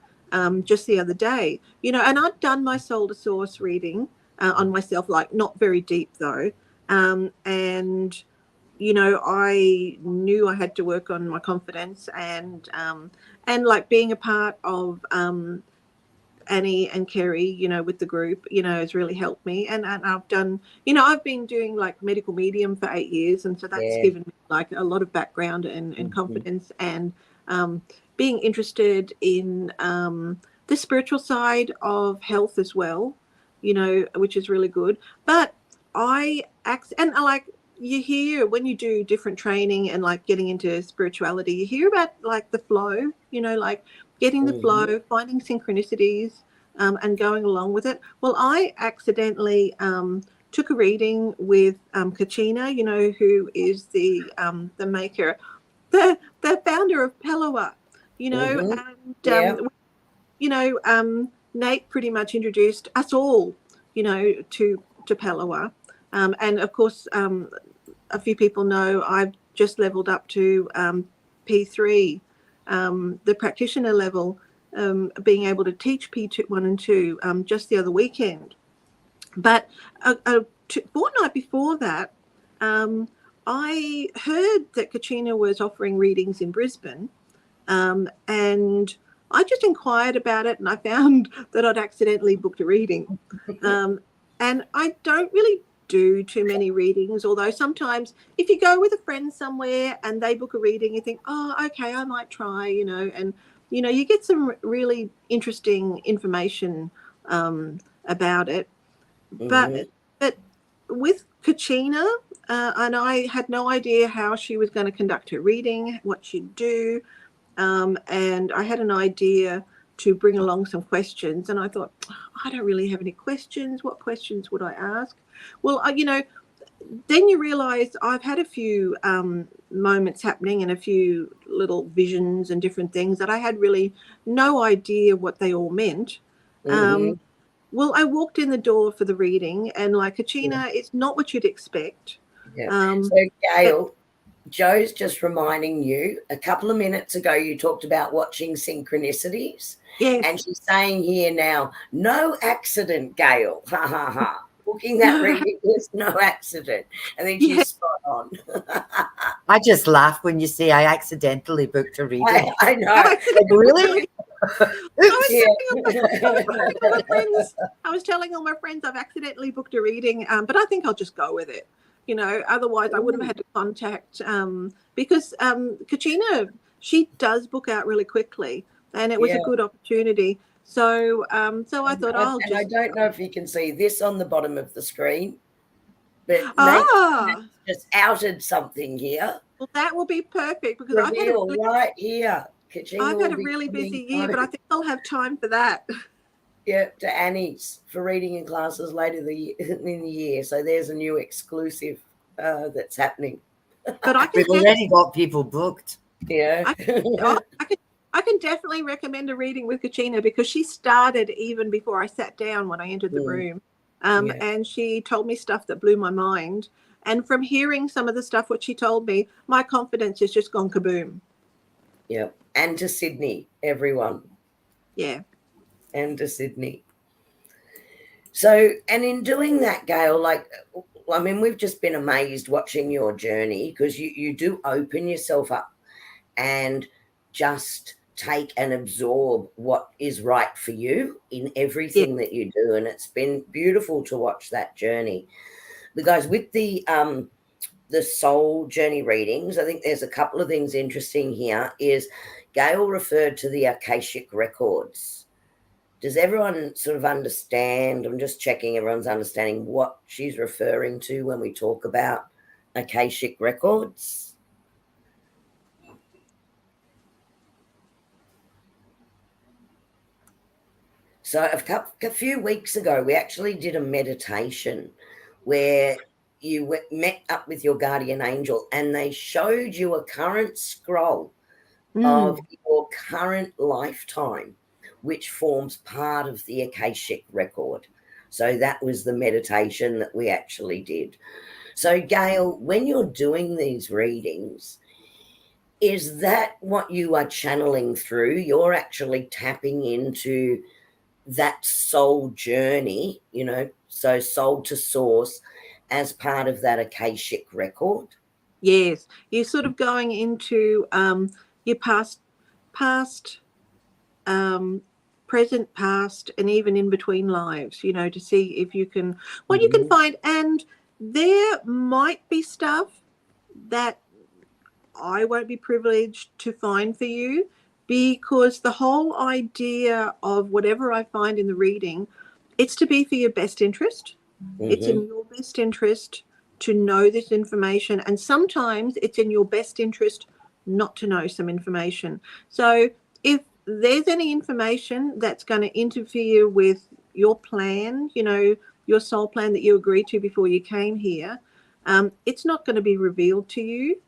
just the other day, you know, and I'd done my soul to source reading on myself, like not very deep though. And, you know, I knew I had to work on my confidence and like being a part of Annie and Kerrie, you know, with the group, you know, has really helped me. And I've done, you know, I've been doing like medical medium for 8 years. And so that's given me like a lot of background and confidence. And being interested in the spiritual side of health as well, you know, which is really good. But and like you hear when you do different training and like getting into spirituality, you hear about like the flow, you know, like getting the flow, finding synchronicities, and going along with it. Well, I accidentally took a reading with Kachina, you know, who is the maker, the founder of Pellowah, you know, and you know, Nate pretty much introduced us all, you know, to Pellowah, and of course, a few people know I've just leveled up to P3, the practitioner level, being able to teach P2, 1 and 2 just the other weekend. But a fortnight before that, I heard that Kachina was offering readings in Brisbane, and I just inquired about it, and I found that I'd accidentally booked a reading. And I don't really do too many readings, although sometimes if you go with a friend somewhere and they book a reading, you think, oh, okay, I might try, you know, and, you know, you get some really interesting information about it. But with Kachina, and I had no idea how she was going to conduct her reading, what she'd do, and I had an idea to bring along some questions, and I thought, I don't really have any questions. What questions would I ask? Well, you know, then you realize I've had a few moments happening and a few little visions and different things that I had really no idea what they all meant. Well, I walked in the door for the reading, and like Kachina, it's not what you'd expect. So, Gayle, Joe's just reminding you, a couple of minutes ago, you talked about watching synchronicities. Yes. And she's saying here now, no accident, Gayle. Ha, ha, ha. Booking that reading was no accident. And then she's spot on. I just laugh when you say I accidentally booked a reading. I know. Like, really? I was telling all my friends I've accidentally booked a reading, but I think I'll just go with it. You know, otherwise I would have had to contact, because Kachina, she does book out really quickly, and it was a good opportunity. So so I thought I'll just. I don't know if you can see this on the bottom of the screen, but Nate just outed something here. Well, that will be perfect because I've had right here. Kachina, I've had a really busy year, but I think I'll have time for that. Yeah, to Annie's for reading in classes later in the year. So there's a new exclusive that's happening. But we've already got people booked. Yeah. I can definitely recommend a reading with Kachina because she started even before I sat down when I entered the room. And she told me stuff that blew my mind. And from hearing some of the stuff what she told me, my confidence has just gone kaboom. Yeah. And to Sydney, everyone. Yeah. And to Sydney. So, and in doing that, Gayle, like, I mean, we've just been amazed watching your journey because you do open yourself up and just take and absorb what is right for you in everything that you do. And it's been beautiful to watch that journey. Because with the soul journey readings, I think there's a couple of things interesting here is Gayle referred to the Akashic records. Does everyone sort of understand? I'm just checking everyone's understanding what she's referring to when we talk about Akashic records. So a few weeks ago, we actually did a meditation where you met up with your guardian angel and they showed you a current scroll of your current lifetime, which forms part of the Akashic record. So that was the meditation that we actually did. So, Gayle, when you're doing these readings, is that what you are channeling through? You're actually tapping into that soul journey, you know, so soul to source as part of that Akashic record? Yes. You're sort of going into your past, present, past, and even in between lives, you know, to see if you can, what you can find. And there might be stuff that I won't be privileged to find for you, because the whole idea of whatever I find in the reading, it's to be for your best interest. It's in your best interest to know this information, and sometimes it's in your best interest not to know some information. So if there's any information that's going to interfere with your plan, you know, your soul plan that you agreed to before you came here, it's not going to be revealed to you.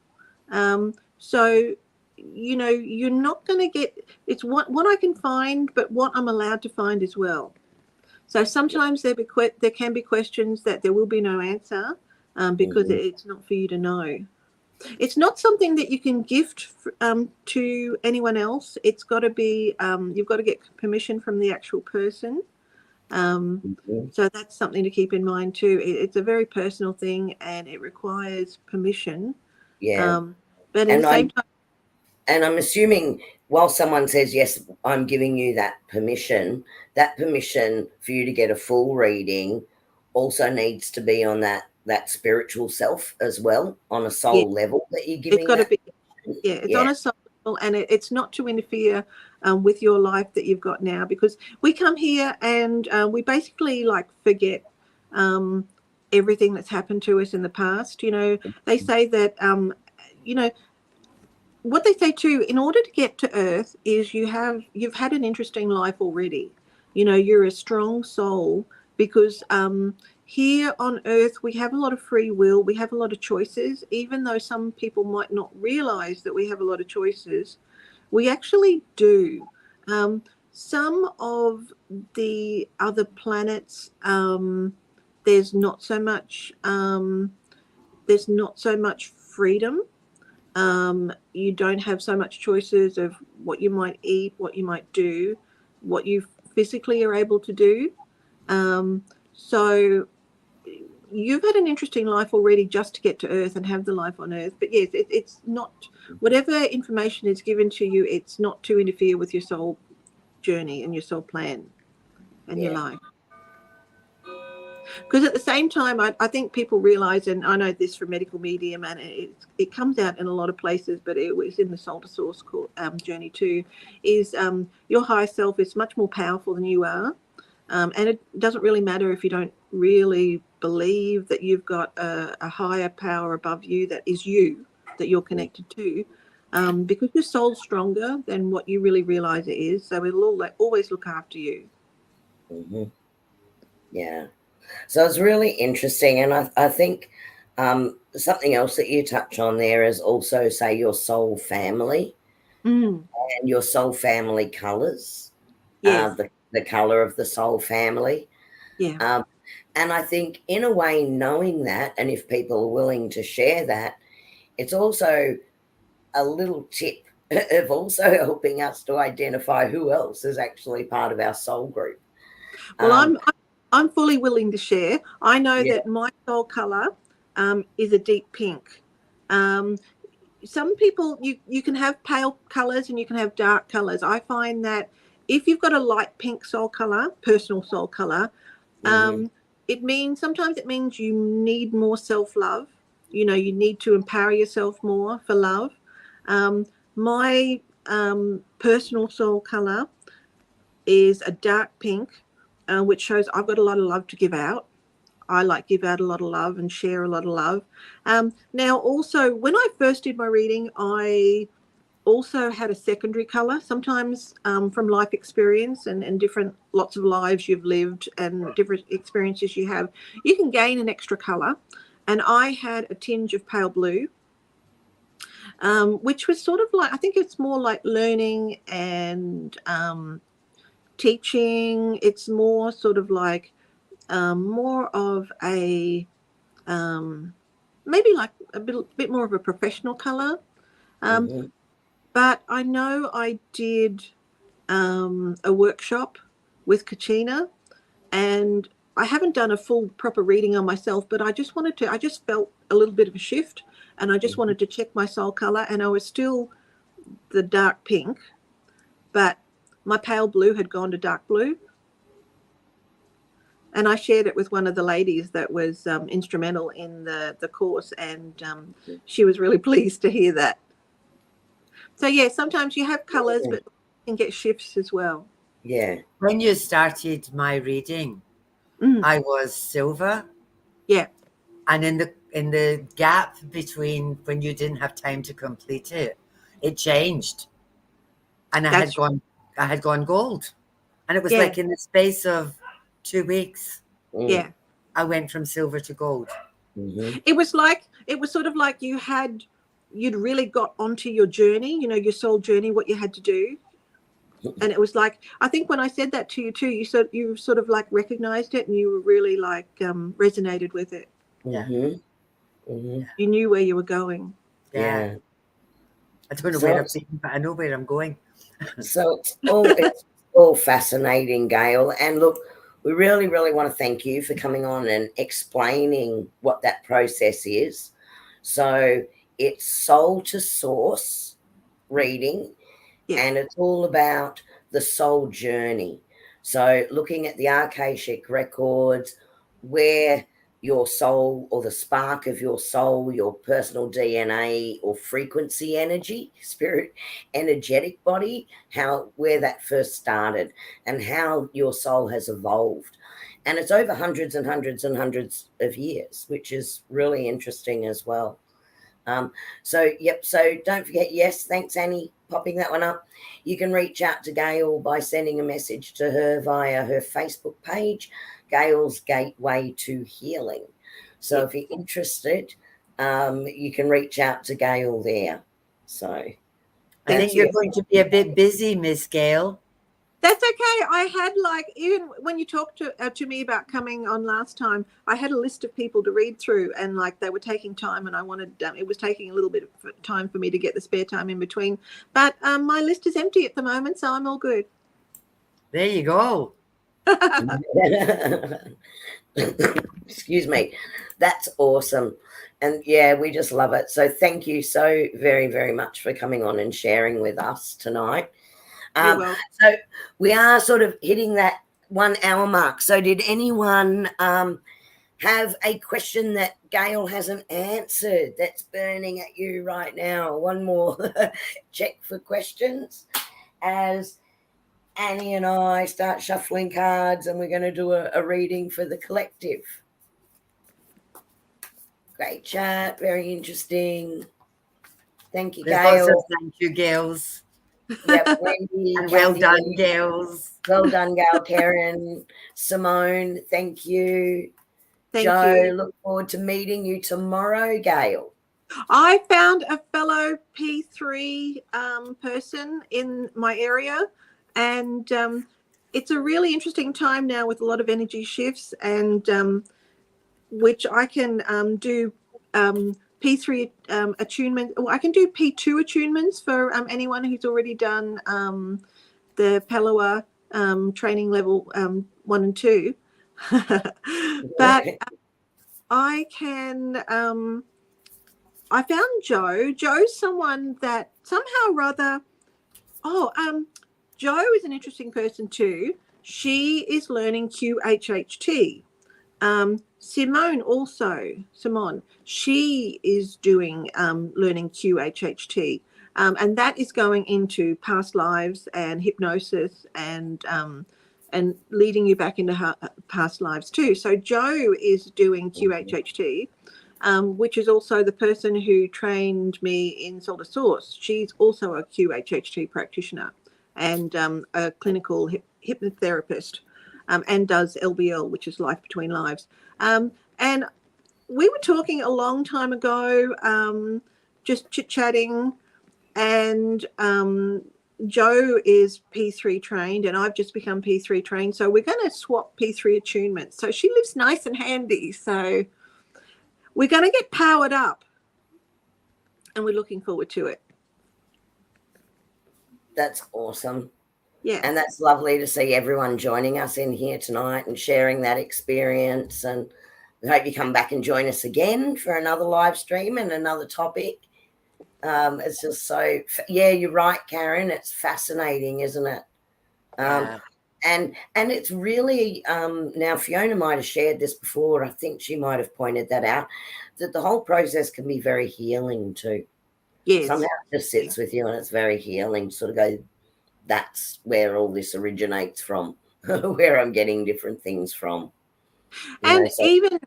So, you know, you're not going to get, it's what I can find, but what I'm allowed to find as well. So sometimes there can be questions that there will be no answer, because it's not for you to know. It's not something that you can gift to anyone else. It's got to be, you've got to get permission from the actual person. So that's something to keep in mind too. It's a very personal thing, and it requires permission. Yeah. But at the same time, and I'm assuming while someone says, yes, I'm giving you that permission for you to get a full reading also needs to be on that spiritual self as well, on a soul level that you're giving. It's got to be, it's on a soul level, and it's not to interfere with your life that you've got now, because we come here and we basically like forget everything that's happened to us in the past. You know, they say that, you know, what they say too, in order to get to Earth, is you've had an interesting life already. You know, you're a strong soul, because here on Earth we have a lot of free will, we have a lot of choices. Even though some people might not realize that we have a lot of choices, we actually do. Some of the other planets, there's not so much freedom. You don't have so much choices of what you might eat, what you might do, what you physically are able to do. So you've had an interesting life already just to get to Earth and have the life on Earth. But yes, it's not, whatever information is given to you, it's not to interfere with your soul journey and your soul plan and your life. Because at the same time, I think people realize, and I know this from medical medium, and it comes out in a lot of places, but it was in the Soul to Source journey too, is your higher self is much more powerful than you are. And it doesn't really matter if you don't really believe that you've got a higher power above you that is you, that you're connected to, because your soul's stronger than what you really realize it is. So it'll always look after you. Yeah. So it's really interesting. And I think something else that you touch on there is also, say, your soul family and your soul family colours. Yes. The colour of the soul family. Yeah. And I think in a way, knowing that, and if people are willing to share that, it's also a little tip of also helping us to identify who else is actually part of our soul group. Well, I'm fully willing to share. I know that my soul colour is a deep pink. Some people, you can have pale colours and you can have dark colours. I find that if you've got a light pink soul colour, personal soul colour, sometimes it means you need more self-love. You know, you need to empower yourself more for love. My personal soul colour is a dark pink, which shows I've got a lot of love to give out. I give out a lot of love and share a lot of love. Now, also, when I first did my reading, I also had a secondary colour, sometimes from life experience and different lots of lives you've lived and different experiences you have. You can gain an extra colour. And I had a tinge of pale blue, which was sort of like, I think it's more like learning and teaching. It's more sort of like more of a maybe like a bit more of a professional colour. But I know I did a workshop with Katrina, and I haven't done a full proper reading on myself, but I just felt a little bit of a shift, and I just wanted to check my soul colour, and I was still the dark pink, but my pale blue had gone to dark blue. And I shared it with one of the ladies that was instrumental in the course, and she was really pleased to hear that. So yeah, sometimes you have colours, but you can get shifts as well. Yeah. When you started my reading, I was silver. Yeah. And in the gap between when you didn't have time to complete it, it changed. And I had gone gold. And it was like in the space of 2 weeks, Yeah. I went from silver to gold. Mm-hmm. It was sort of like you'd really got onto your journey, your soul journey, what you had to do. And it was like, I think when I said that to you too, you sort of like recognized it, and you were really like resonated with it. Yeah. Mm-hmm. You knew where you were going. Yeah. I don't know where I've been, but I know where I'm going. So it's all fascinating, Gayle. And look, we really, really want to thank you for coming on and explaining what that process is. So it's soul to source reading, and it's all about the soul journey. So looking at the Akashic records, where your soul or the spark of your soul, your personal DNA or frequency energy, spirit, energetic body, where that first started and how your soul has evolved. And it's over hundreds and hundreds and hundreds of years, which is really interesting as well. So don't forget, yes, thanks, Annie, popping that one up. You can reach out to Gayle by sending a message to her via her Facebook page, Gayle's Gateway to Healing. So if you're interested, you can reach out to Gayle there. So I think you're going to be a bit busy, Miss Gayle. That's okay. I had even when you talked to me about coming on last time, I had a list of people to read through, and they were taking time, and I wanted it was taking a little bit of time for me to get the spare time in between. But my list is empty at the moment, so I'm all good. There you go. Excuse me. That's awesome. And yeah, we just love it. So thank you so very, very much for coming on and sharing with us tonight. So we are sort of hitting that 1 hour mark. So did anyone have a question that Gayle hasn't answered that's burning at you right now? One more check for questions as Annie and I start shuffling cards, and we're going to do a reading for the collective. Great chat. Very interesting. Thank you, Gayle. Thank you, Gayles. Yep, Wendy. And well done, Gayles. Well done, Gayle. Karen, Simone, thank you. Thank Joe, you. look forward to meeting you tomorrow, Gayle. I found a fellow P3 person in my area, and it's a really interesting time now with a lot of energy shifts, and which I can do P3 attunement. Well, I can do P2 attunements for anyone who's already done the Pellowah training level 1 and 2. But I can. I found Joe. Joe's someone that somehow or other. Joe is an interesting person too. She is learning QHHT. Simone, she is doing learning QHHT, and that is going into past lives and hypnosis and leading you back into past lives too. So Joe is doing QHHT. Which is also the person who trained me in Soul to Source. She's also a QHHT practitioner and a clinical hypnotherapist, and does LBL, which is Life Between Lives. And we were talking a long time ago, just chit-chatting, and Joe is P3 trained, and I've just become P3 trained. So we're going to swap P3 attunements. So she lives nice and handy. So we're going to get powered up, and we're looking forward to it. That's awesome. Yeah. And that's lovely to see everyone joining us in here tonight and sharing that experience. And we hope you come back and join us again for another live stream and another topic. It's just so, yeah, you're right, Karen. It's fascinating, isn't it? Yeah. And it's really, now Fiona might have shared this before. I think she might have pointed that out, that the whole process can be very healing too. Yes. Somehow it just sits with you and it's very healing. Sort of go, that's where all this originates from, where I'm getting different things from. And even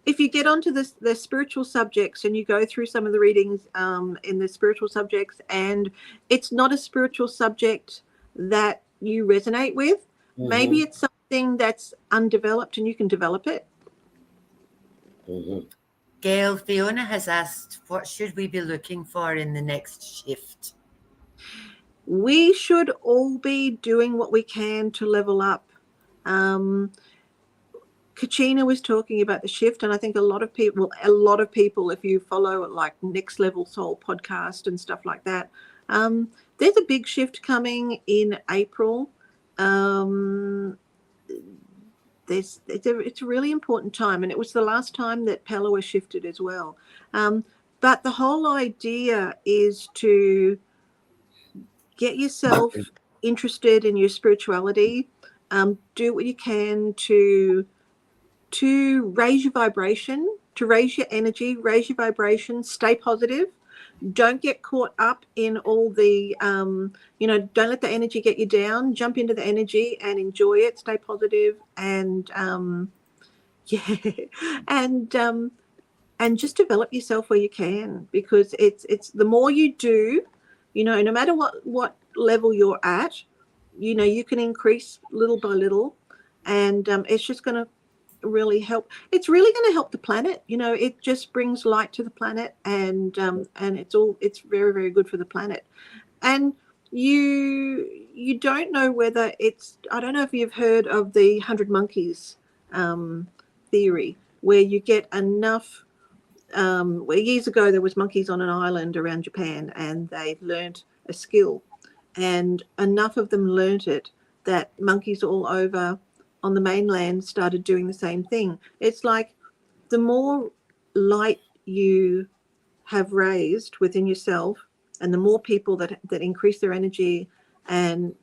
if you get onto the spiritual subjects and you go through some of the readings in the spiritual subjects, and it's not a spiritual subject that you resonate with, maybe it's something that's undeveloped and you can develop it. Gayle, Fiona has asked, what should we be looking for in the next shift? We should all be doing what we can to level up. Kachina was talking about the shift, and I think a lot of people, if you follow like Next Level Soul podcast and stuff like that, there's a big shift coming in April. It's a really important time, and it was the last time that Pellowah shifted as well. But the whole idea is to get yourself interested in your spirituality. Do what you can to raise your vibration, to raise your energy, raise your vibration, stay positive. Don't get caught up in all the, don't let the energy get you down. Jump into the energy and enjoy it. Stay positive and, and just develop yourself where you can, because it's the more you do, no matter what level you're at, you can increase little by little, and it's just going to really help. It's really going to help the planet. It just brings light to the planet, and it's very, very good for the planet. And you don't know whether I don't know if you've heard of the 100 monkeys theory, where you get enough. Where years ago there was monkeys on an island around Japan, and they learned a skill, and enough of them learnt it that monkeys all over on the mainland started doing the same thing. It's like the more light you have raised within yourself, and the more people that increase their energy and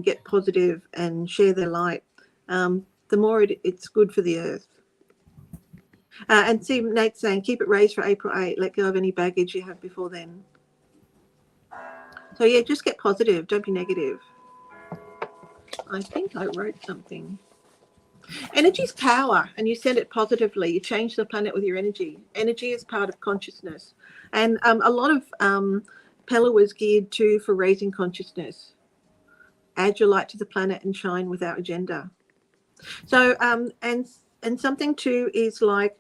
get positive and share their light, the more it's good for the earth. And see, Nate's saying, keep it raised for April 8. Let go of any baggage you have before then. So, yeah, just get positive. Don't be negative. I think I wrote something. Energy's power, and you send it positively. You change the planet with your energy. Energy is part of consciousness. And a lot of Pellowah was geared to for raising consciousness. Add your light to the planet and shine without agenda. So, and something too is like,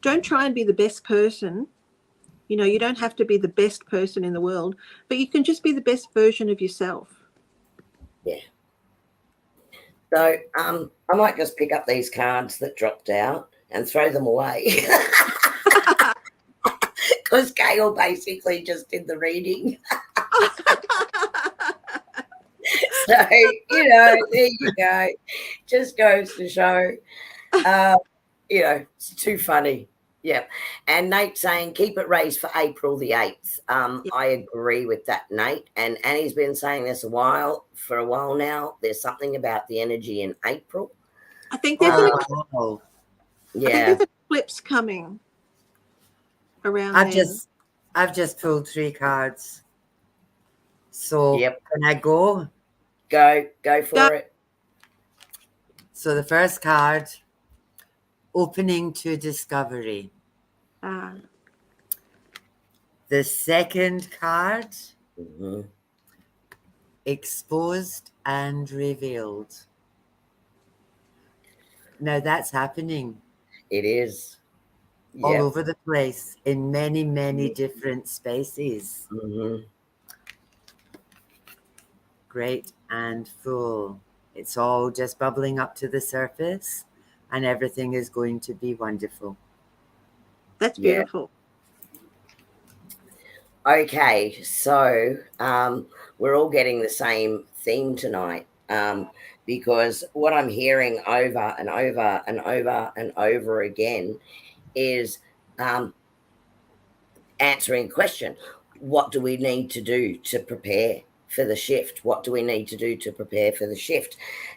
don't try and be the best person. You don't have to be the best person in the world, but you can just be the best version of yourself. Yeah. So I might just pick up these cards that dropped out and throw them away. Because Gayle basically just did the reading. So, there you go. Just goes to show, it's too funny. Yeah. And Nate saying, keep it raised for April the 8th. I agree with that, Nate. And Annie's been saying this for a while now. There's something about the energy in April. I think there's an eclipse coming around I've just pulled 3 cards. So can I go? Go for it. So the first card, opening to discovery. The second card, exposed and revealed. Now that's happening. It is. All over the place, in many, many different spaces. Great and full. It's all just bubbling up to the surface, and everything is going to be wonderful. That's beautiful. Okay, so we're all getting the same theme tonight, because what I'm hearing over and over and over and over again is answering a question. What do we need to do to prepare for the shift? What do we need to do to prepare for the shift?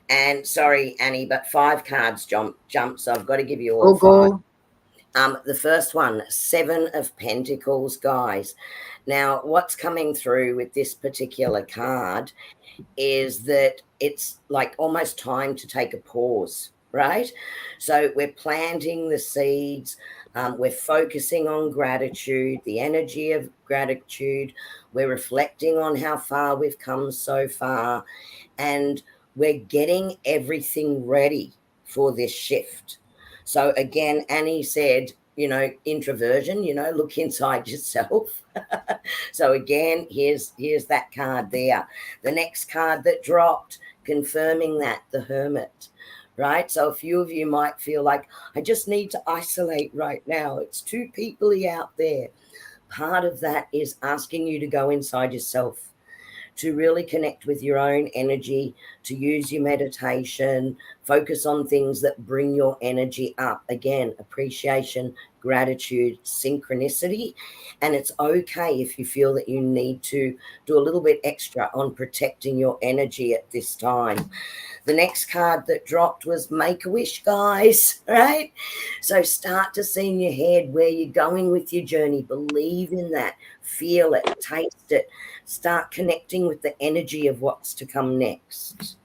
And sorry, Annie, but 5 cards jumped, so I've got to give you all 5. The first one, 7 of Pentacles, guys. Now, what's coming through with this particular card is that it's like almost time to take a pause, right? So we're planting the seeds. We're focusing on gratitude, the energy of gratitude. We're reflecting on how far we've come so far. And we're getting everything ready for this shift. So again, Annie said, introversion, look inside yourself. So again, here's that card there. The next card that dropped, confirming that, the Hermit, right? So a few of you might feel like, I just need to isolate right now. It's too peoply out there. Part of that is asking you to go inside yourself, to really connect with your own energy, to use your meditation, focus on things that bring your energy up. Again, appreciation, gratitude, synchronicity. And it's okay if you feel that you need to do a little bit extra on protecting your energy at this time. The next card that dropped was Make-A-Wish, guys, right? So start to see in your head where you're going with your journey. Believe in that. Feel it. Taste it. Start connecting with the energy of what's to come next.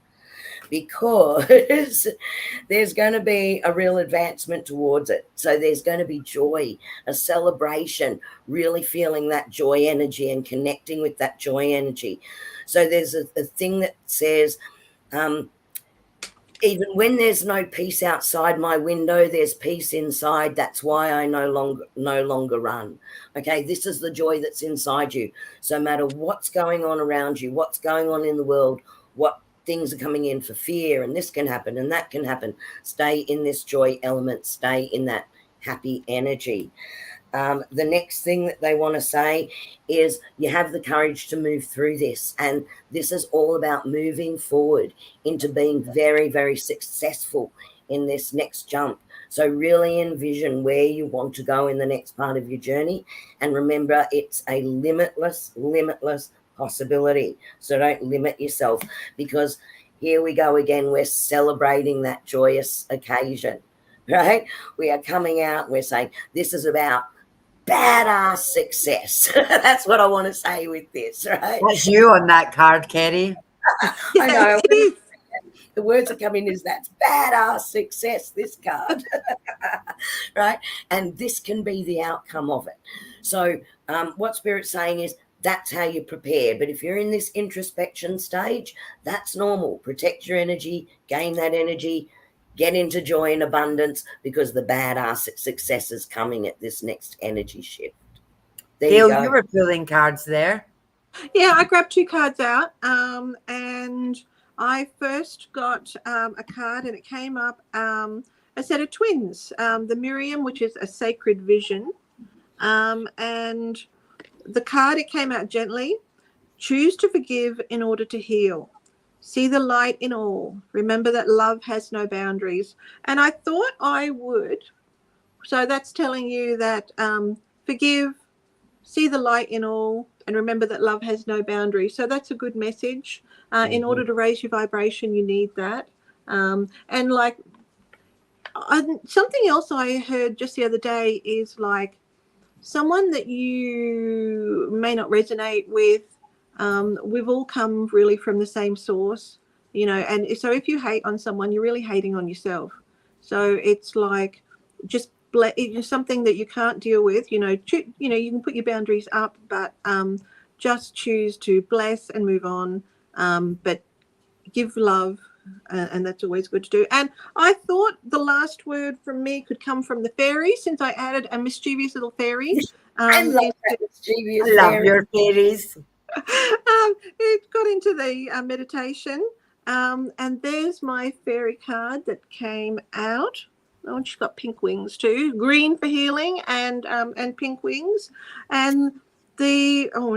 Because there's going to be a real advancement towards it. So there's going to be joy, a celebration, really feeling that joy energy and connecting with that joy energy. So there's a thing that says, even when there's no peace outside my window, there's peace inside. That's why I no longer run. Okay, this is the joy that's inside you. So no matter what's going on around you, what's going on in the world, what things are coming in for fear, and this can happen and that can happen, stay in this joy element, stay in that happy energy. The next thing that they want to say is you have the courage to move through this. And this is all about moving forward into being very, very successful in this next jump. So really envision where you want to go in the next part of your journey. And remember, it's a limitless possibility. So don't limit yourself, because here we go again. We're celebrating that joyous occasion, right? We are coming out. We're saying this is about badass success. That's what I want to say with this, right? That's you on that card, Kerrie. I know. The words are coming is that's badass success, this card. Right? And this can be the outcome of it. So what Spirit's saying is that's how you prepare. But if you're in this introspection stage, that's normal. Protect your energy, gain that energy, get into joy and abundance, because the badass success is coming at this next energy shift. There Gayle, you go. you were pulling cards there. Yeah, I grabbed 2 cards out, and I first got a card, and it came up a set of twins, the Miriam, which is a sacred vision, and the card, it came out gently. Choose to forgive in order to heal. See the light in all. Remember that love has no boundaries. And I thought I would. So that's telling you that forgive, see the light in all, and remember that love has no boundaries. So that's a good message. In order to raise your vibration, you need that. And like something else I heard just the other day is like someone that you may not resonate with. We've all come really from the same source, and so if you hate on someone, you're really hating on yourself. So it's like just it's something that you can't deal with. You can put your boundaries up, but just choose to bless and move on, but give love, and that's always good to do. And I thought the last word from me could come from the fairy, since I added a mischievous little fairy. I love that mischievous I love fairy. your fairies. It got into the meditation, and there's my fairy card that came out. Oh, and she's got pink wings too, green for healing, and pink wings, and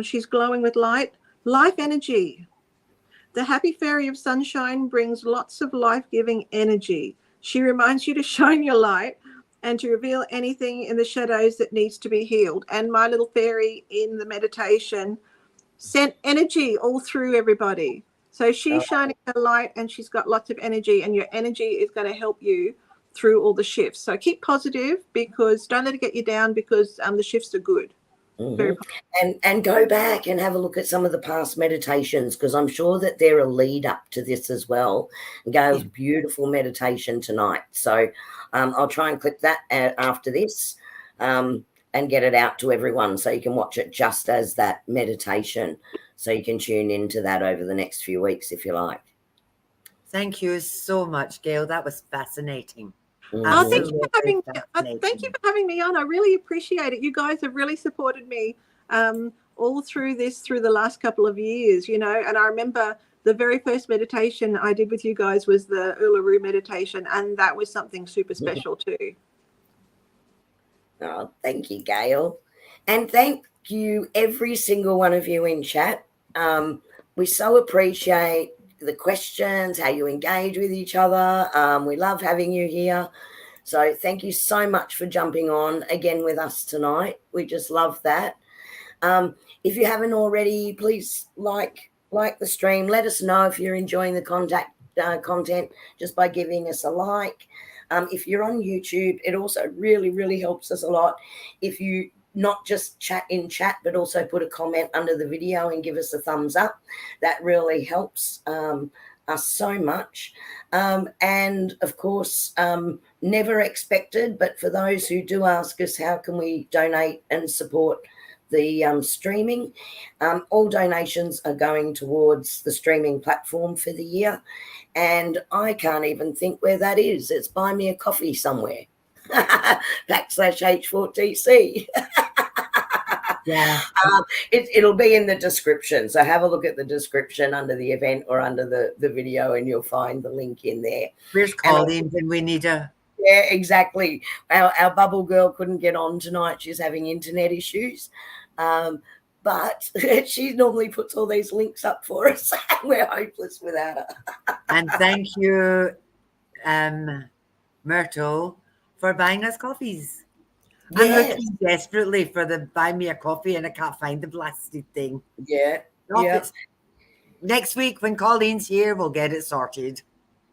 she's glowing with life energy. The happy fairy of sunshine brings lots of life-giving energy. She reminds you to shine your light and to reveal anything in the shadows that needs to be healed. And my little fairy in the meditation sent energy all through everybody. So she's shining her light, and she's got lots of energy, and your energy is going to help you through all the shifts. So keep positive, because don't let it get you down, because the shifts are good. Very positive. And go back and have a look at some of the past meditations, because I'm sure that they're a lead up to this as well. Gail's beautiful meditation tonight. So I'll try and clip that after this and get it out to everyone so you can watch it just as that meditation. So you can tune into that over the next few weeks if you like. Thank you so much, Gayle. That was fascinating. Oh, thank you for having me on. I really appreciate it. You guys have really supported me all through the last couple of years, you know. And I remember the very first meditation I did with you guys was the Uluru meditation, and that was something super special too. Oh, thank you, Gayle. And thank you, every single one of you in chat. We so appreciate the questions, how you engage with each other. We love having you here. So thank you so much for jumping on again with us tonight. We just love that. If you haven't already, please like the stream. Let us know if you're enjoying the content just by giving us a like. If you're on YouTube, it also really, really helps us a lot if you not just chat in chat, but also put a comment under the video and give us a thumbs up. That really helps us so much. And of course, never expected, but for those who do ask us, how can we donate and support the streaming? All donations are going towards the streaming platform for the year. And I can't even think where that is. It's Buy Me a Coffee somewhere. /H4TC. Yeah. It'll be in the description. So have a look at the description under the event or under the video, and you'll find the link in there. Where's Colleen when we need her? Yeah, exactly. Our bubble girl couldn't get on tonight. She's having internet issues. But she normally puts all these links up for us. We're hopeless without her. And thank you, Myrtle, for buying us coffees. I'm looking desperately for the Buy Me a Coffee, and I can't find the blasted thing. Yeah. Next week when Colleen's here, we'll get it sorted.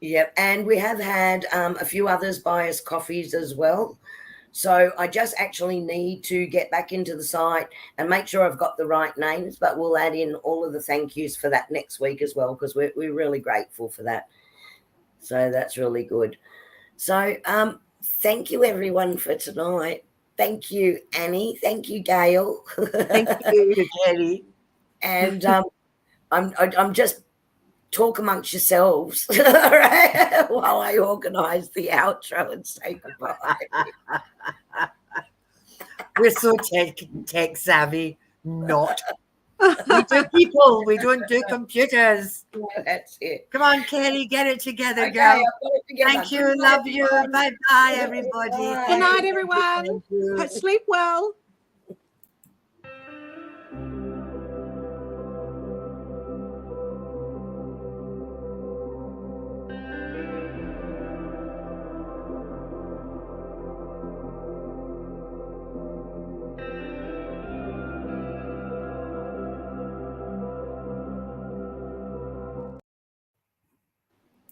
Yep. And we have had a few others buy us coffees as well. So I just actually need to get back into the site and make sure I've got the right names, but we'll add in all of the thank yous for that next week as well, because we're really grateful for that. So that's really good. So thank you, everyone, for tonight. Thank you, Annie. Thank you, Gayle. Thank you, Kerrie. And I'm just talk amongst yourselves while I organise the outro and say goodbye. We're so tech savvy. Not. We do people. We don't do computers. No, that's it. Come on, Kerrie, get it together, Okay, girl. I've got it together. Thank you. Love you. Bye-bye, everybody. Good night, everyone. Sleep well.